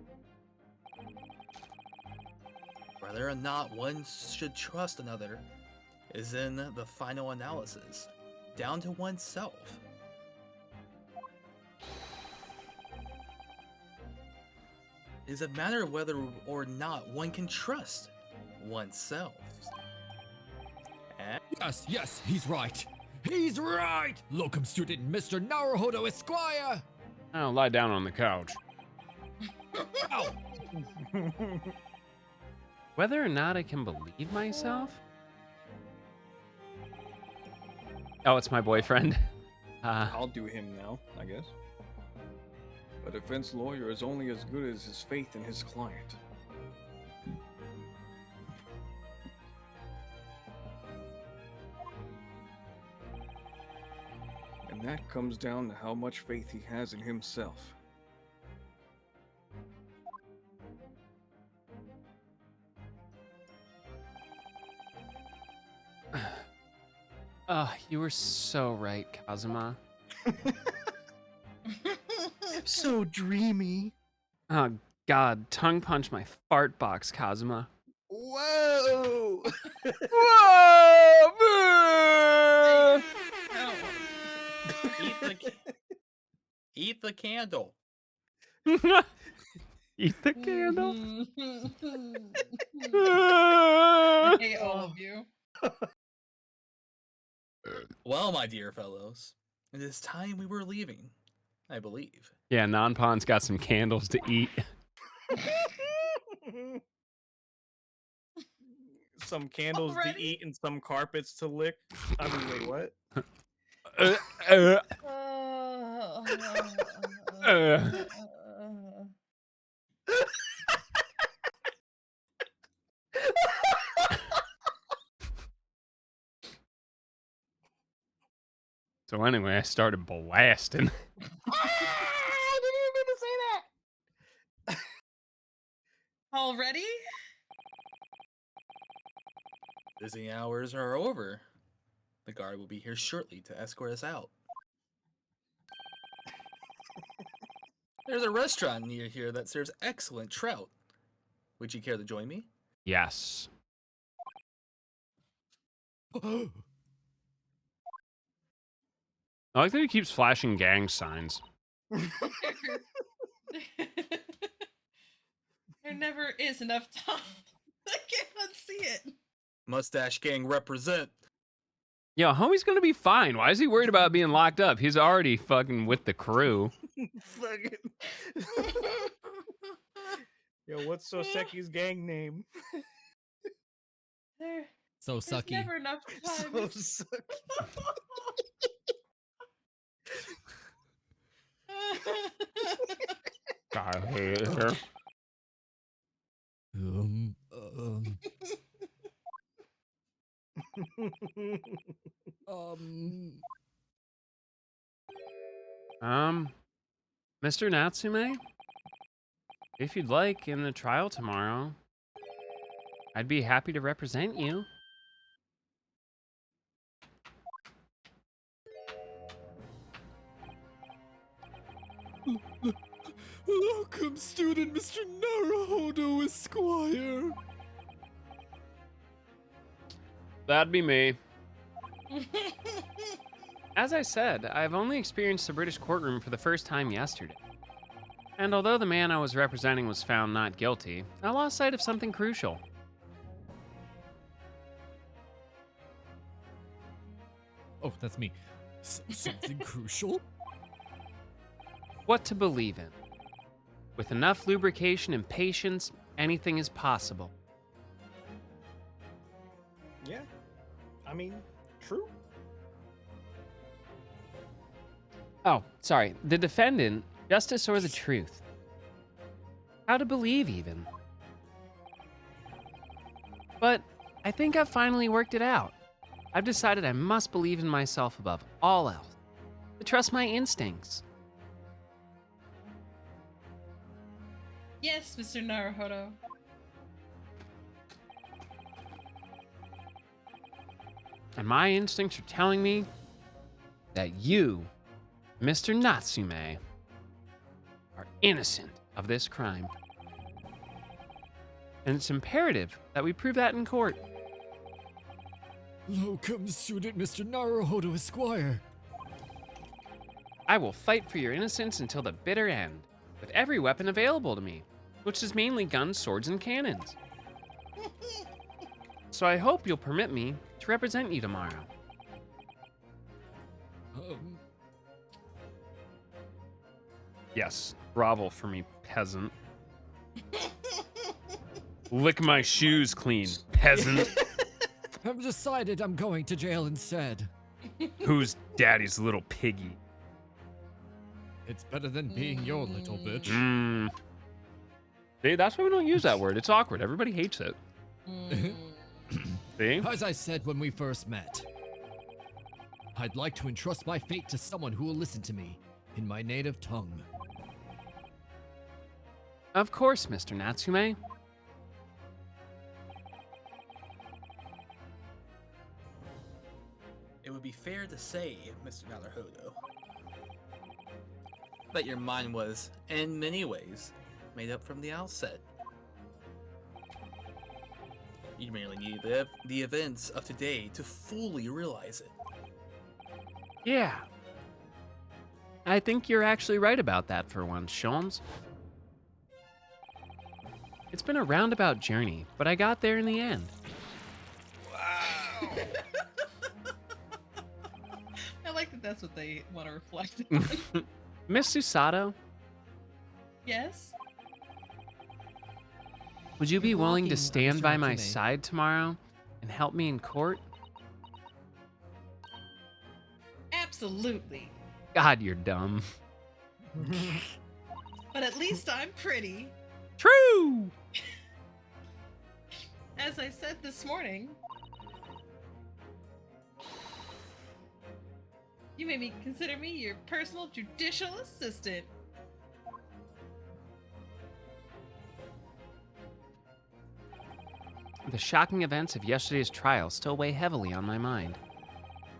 B: Whether or not one should trust another is in the final analysis, down to oneself. It is a matter of whether or not one can trust oneself.
C: Yes, yes, he's right. He's right! Locum student Mr. Naruhodo Esquire!
H: Oh, lie down on the couch.
C: Ow!
A: Whether or not I can believe myself? Oh, it's my boyfriend.
J: I'll do him now, I guess. A defense lawyer is only as good as his faith in his client. And that comes down to how much faith he has in himself.
A: You were so right, Kazuma.
E: So dreamy.
A: Oh, God. Tongue punch my fart box, Kazuma.
E: Whoa!
A: Whoa!
D: No.
B: Eat the candle.
A: Eat the candle.
D: I hate all of you.
B: Well, my dear fellows, it is time we were leaving, I believe.
A: Yeah, Non-Pon's got some candles to eat.
J: Some candles
D: Already?
J: to eat and some carpets to lick. I mean, wait, what?
A: So anyway, I started blasting.
E: I didn't even mean to say that.
D: Already?
B: Busy hours are over. The guard will be here shortly to escort us out. There's a restaurant near here that serves excellent trout. Would you care to join me?
H: Yes. I like that he keeps flashing gang signs.
D: There never is enough time. I can't unsee it.
B: Mustache Gang represent.
H: Yo, homie's gonna be fine. Why is he worried about being locked up? He's already fucking with the crew.
E: Fucking. Yo, what's Soseki's gang name?
I: So
D: There's
I: sucky.
D: never enough time.
E: Sosuke.
H: God, I hate it here.
I: Um,
H: Mr. Natsume? If you'd like, in the trial tomorrow, I'd be happy to represent you.
C: Welcome, student Mr. Naruhodo Esquire.
H: That'd be me. As I said, I've only experienced the British courtroom for the first time yesterday. And although the man I was representing was found not guilty, I lost sight of something crucial.
I: Oh, that's me.
C: Something crucial?
H: What to believe in. With enough lubrication and patience, anything is possible.
E: Yeah. I mean, true.
H: Oh, sorry. The defendant, justice or the truth? How to believe, even. But I think I've finally worked it out. I've decided I must believe in myself above all else. To trust my instincts.
D: Yes, Mr. Naruhodo.
H: And my instincts are telling me that you, Mr. Natsume, are innocent of this crime. And it's imperative that we prove that in court.
C: Welcome, student Mr. Naruhodo Esquire.
H: I will fight for your innocence until the bitter end, with every weapon available to me, which is mainly guns, swords, and cannons. So I hope you'll permit me to represent you tomorrow. Yes, grovel for me, peasant. Lick my shoes clean, peasant.
C: I've decided I'm going to jail instead.
H: Who's daddy's little piggy?
C: It's better than being your little bitch.
H: See, that's why we don't use that word. It's awkward. Everybody hates it. See?
C: As I said when we first met, I'd like to entrust my fate to someone who will listen to me in my native tongue.
H: Of course, Mr. Natsume.
B: It would be fair to say, Mr. Naruhodo, that your mind was, in many ways, made up from the outset. You merely need the events of today to fully realize it.
H: Yeah. I think you're actually right about that for once, Sholmes. It's been a roundabout journey, but I got there in the end.
E: Wow.
D: I like that that's what they want to reflect on.
H: Miss Susato,
D: Yes?
H: would you be
I: Good
H: willing to
I: walking,
H: stand
I: Mr.
H: by my
I: Natsume.
H: side tomorrow and help me in court?
D: Absolutely.
H: God, you're dumb.
D: But at least I'm pretty.
H: True!
D: As I said this morning, you made me consider me your personal judicial assistant.
H: The shocking events of yesterday's trial still weigh heavily on my mind.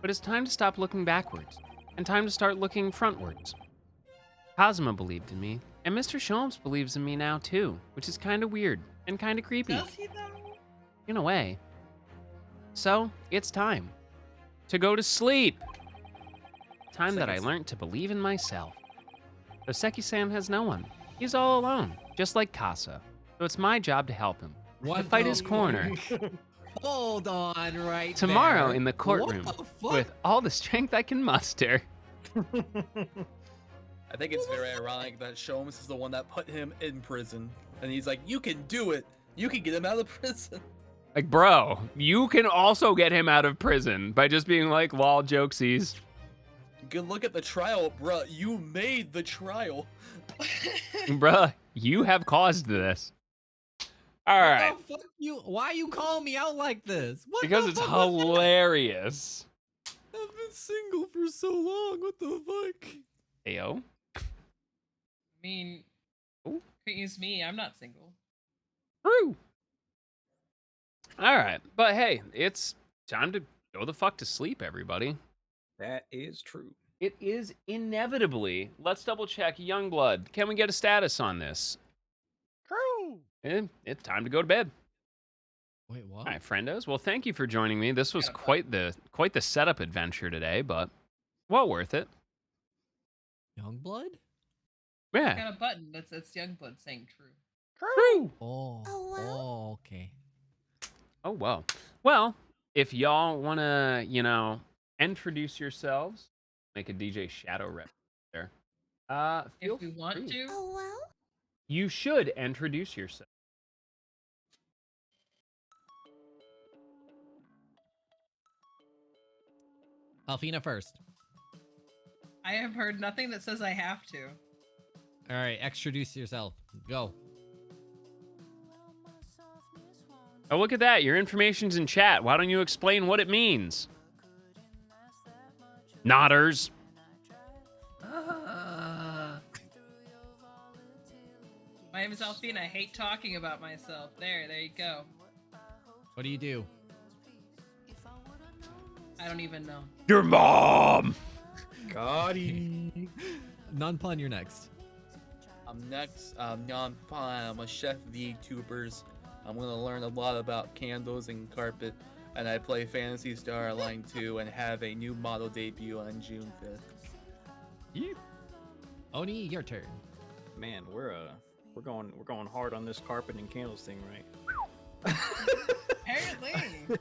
H: But it's time to stop looking backwards, and time to start looking frontwards. Kazuma believed in me, And Mr. Sholmes believes in me now too, which is kind of weird and kind of creepy
D: Does he though?
H: in a way. So it's time to go to sleep. Time that I learned to believe in myself. Oseki-san has no one. He's all alone, just like Casa. So it's my job to help him. To fight his corner.
I: Hold on right
H: Tomorrow
I: there.
H: in the courtroom
I: What the fuck?
H: with all the strength I can muster.
B: I think it's very ironic that Sholmes is the one that put him in prison, and he's like, "You can do it. You can get him out of prison."
H: Like, bro, you can also get him out of prison by just being like, lol, jokesies.
B: Good look at the trial, bruh. You made the trial.
H: Bruh, you have caused this. All right.
I: What the fuck why you calling me out like this? What
H: Because
I: the
H: it's
I: fuck was that?
H: hilarious.
I: I've been single for so long. What the fuck?
H: Ayo.
D: I mean,
H: Ooh.
D: excuse me, I'm not single.
H: True. All right. But hey, it's time to go the fuck to sleep, everybody.
J: That is true.
H: It is inevitably. Let's double check Youngblood. Can we get a status on this?
G: True.
H: It's time to go to bed.
I: Wait, what?
H: All right, friendos. Well, thank you for joining me. This was quite the setup adventure today, but well worth it.
I: Youngblood?
D: I
H: Yeah.
D: got a button that's Youngblood saying true.
H: True.
I: Oh, okay.
H: Oh, well. Well, if y'all want to, introduce yourselves, make a DJ Shadow rep there. Feel
D: If we want
H: free.
D: to.
H: You should introduce yourself.
I: Alfina first.
D: I have heard nothing that says I have to.
I: All right, extroduce yourself. Go.
H: Oh, look at that. Your information's in chat. Why don't you explain what it means? Nodders.
D: My name is Alfina. I hate talking about myself. There you go.
I: What do you do?
D: I don't even know.
H: Your mom.
J: Got it.
I: Non-pun, you're next.
B: I'm next. I'm a chef of the YouTubers. I'm gonna learn a lot about candles and carpet, and I play Phantasy Star Online 2 and have a new model debut on June 5th.
I: Oni, your turn.
J: Man, we're going hard on this carpet and candles thing, right?
D: Apparently.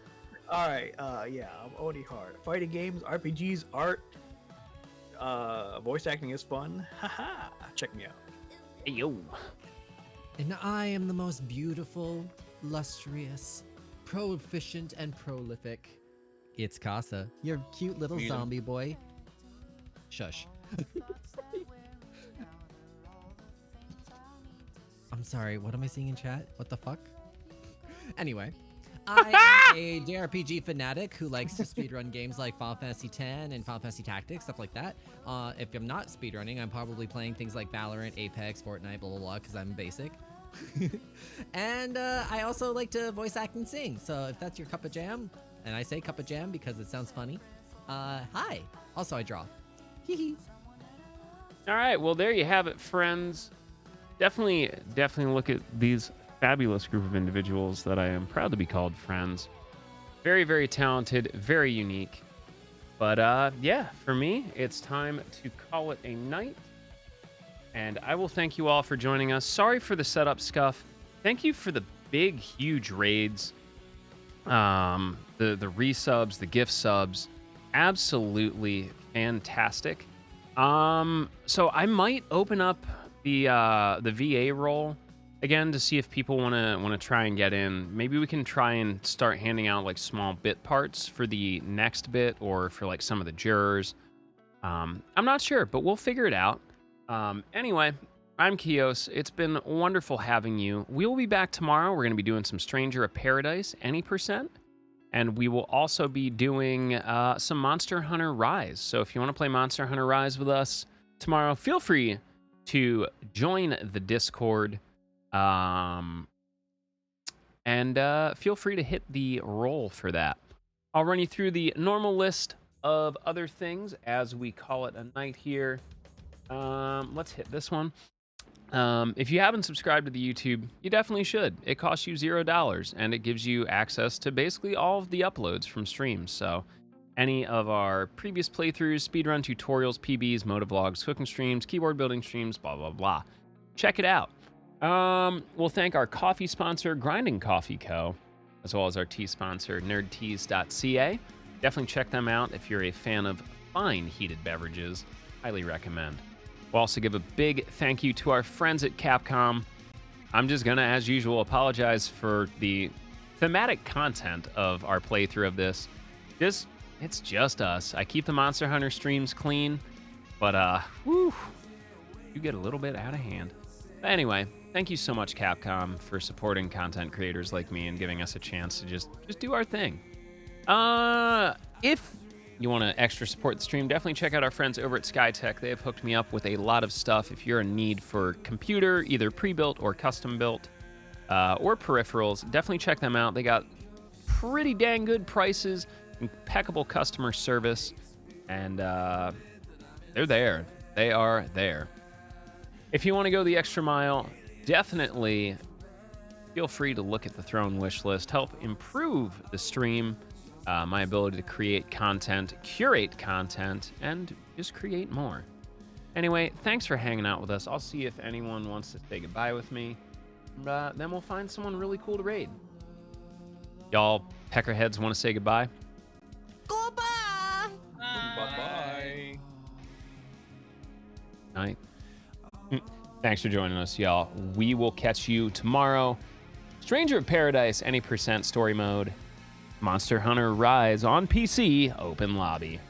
J: All right. Yeah, I'm Oni Hard. Fighting games, RPGs, art, voice acting is fun. Haha. Check me out.
H: Hey, yo.
I: And I am the most beautiful, lustrous, proficient, and prolific. It's Casa, your cute little
B: Meet him.
I: zombie boy. Shush. I'm sorry, what am I seeing in chat? What the fuck? Anyway, I am a JRPG fanatic who likes to speedrun games like Final Fantasy X and Final Fantasy Tactics, stuff like that. If I'm not speedrunning, I'm probably playing things like Valorant, Apex, Fortnite, blah, blah, blah, because I'm basic. And I also like to voice act and sing, so if that's your cup of jam, and I say cup of jam because it sounds funny, hi. Also, I draw. Hee hee.
H: All right, well, there you have it, friends. Definitely look at these fabulous group of individuals that I am proud to be called friends. Very, very talented, very unique. But yeah, for me, it's time to call it a night. And I will thank you all for joining us. Sorry for the setup scuff. Thank you for the big, huge raids. The resubs, the gift subs. Absolutely fantastic. So I might open up the VA role again to see if people want to try and get in. Maybe we can try and start handing out like small bit parts for the next bit or for like some of the jurors. I'm not sure, but we'll figure it out. Anyway, I'm Kios. It's been wonderful having you. We will be back tomorrow. We're going to be doing some Stranger of Paradise, any %. And we will also be doing some Monster Hunter Rise. So if you want to play Monster Hunter Rise with us tomorrow, feel free to join the Discord. And feel free to hit the roll for that. I'll run you through the normal list of other things as we call it a night here. Let's hit this one. If you haven't subscribed to the YouTube, you definitely should. It costs you $0, and it gives you access to basically all of the uploads from streams. So any of our previous playthroughs, speedrun tutorials, PBs, motovlogs, cooking streams, keyboard building streams, blah, blah, blah. Check it out. We'll thank our coffee sponsor, Grinding Coffee Co., as well as our tea sponsor, nerdteas.ca. Definitely check them out if you're a fan of fine heated beverages. Highly recommend. We'll also give a big thank you to our friends at Capcom. I'm just gonna, as usual, apologize for the thematic content of our playthrough of this. It's just us. I keep the Monster Hunter streams clean, but you get a little bit out of hand. But anyway, thank you so much, Capcom, for supporting content creators like me and giving us a chance to just do our thing. If you want to extra support the stream, definitely check out our friends over at SkyTech. They have hooked me up with a lot of stuff. If you're in need for computer, either pre-built or custom built, or peripherals, definitely check them out. They got pretty dang good prices, impeccable customer service, and they're there. They are there. If you want to go the extra mile, definitely feel free to look at the Throne wish list. Help improve the stream, my ability to create content, curate content, and just create more. Anyway, thanks for hanging out with us. I'll see if anyone wants to say goodbye with me. Then we'll find someone really cool to raid. Y'all peckerheads want to say goodbye?
I: Goodbye.
B: Bye-bye.
H: Night. Thanks for joining us, y'all. We will catch you tomorrow. Stranger of Paradise, any percent story mode. Monster Hunter Rise on PC, open lobby.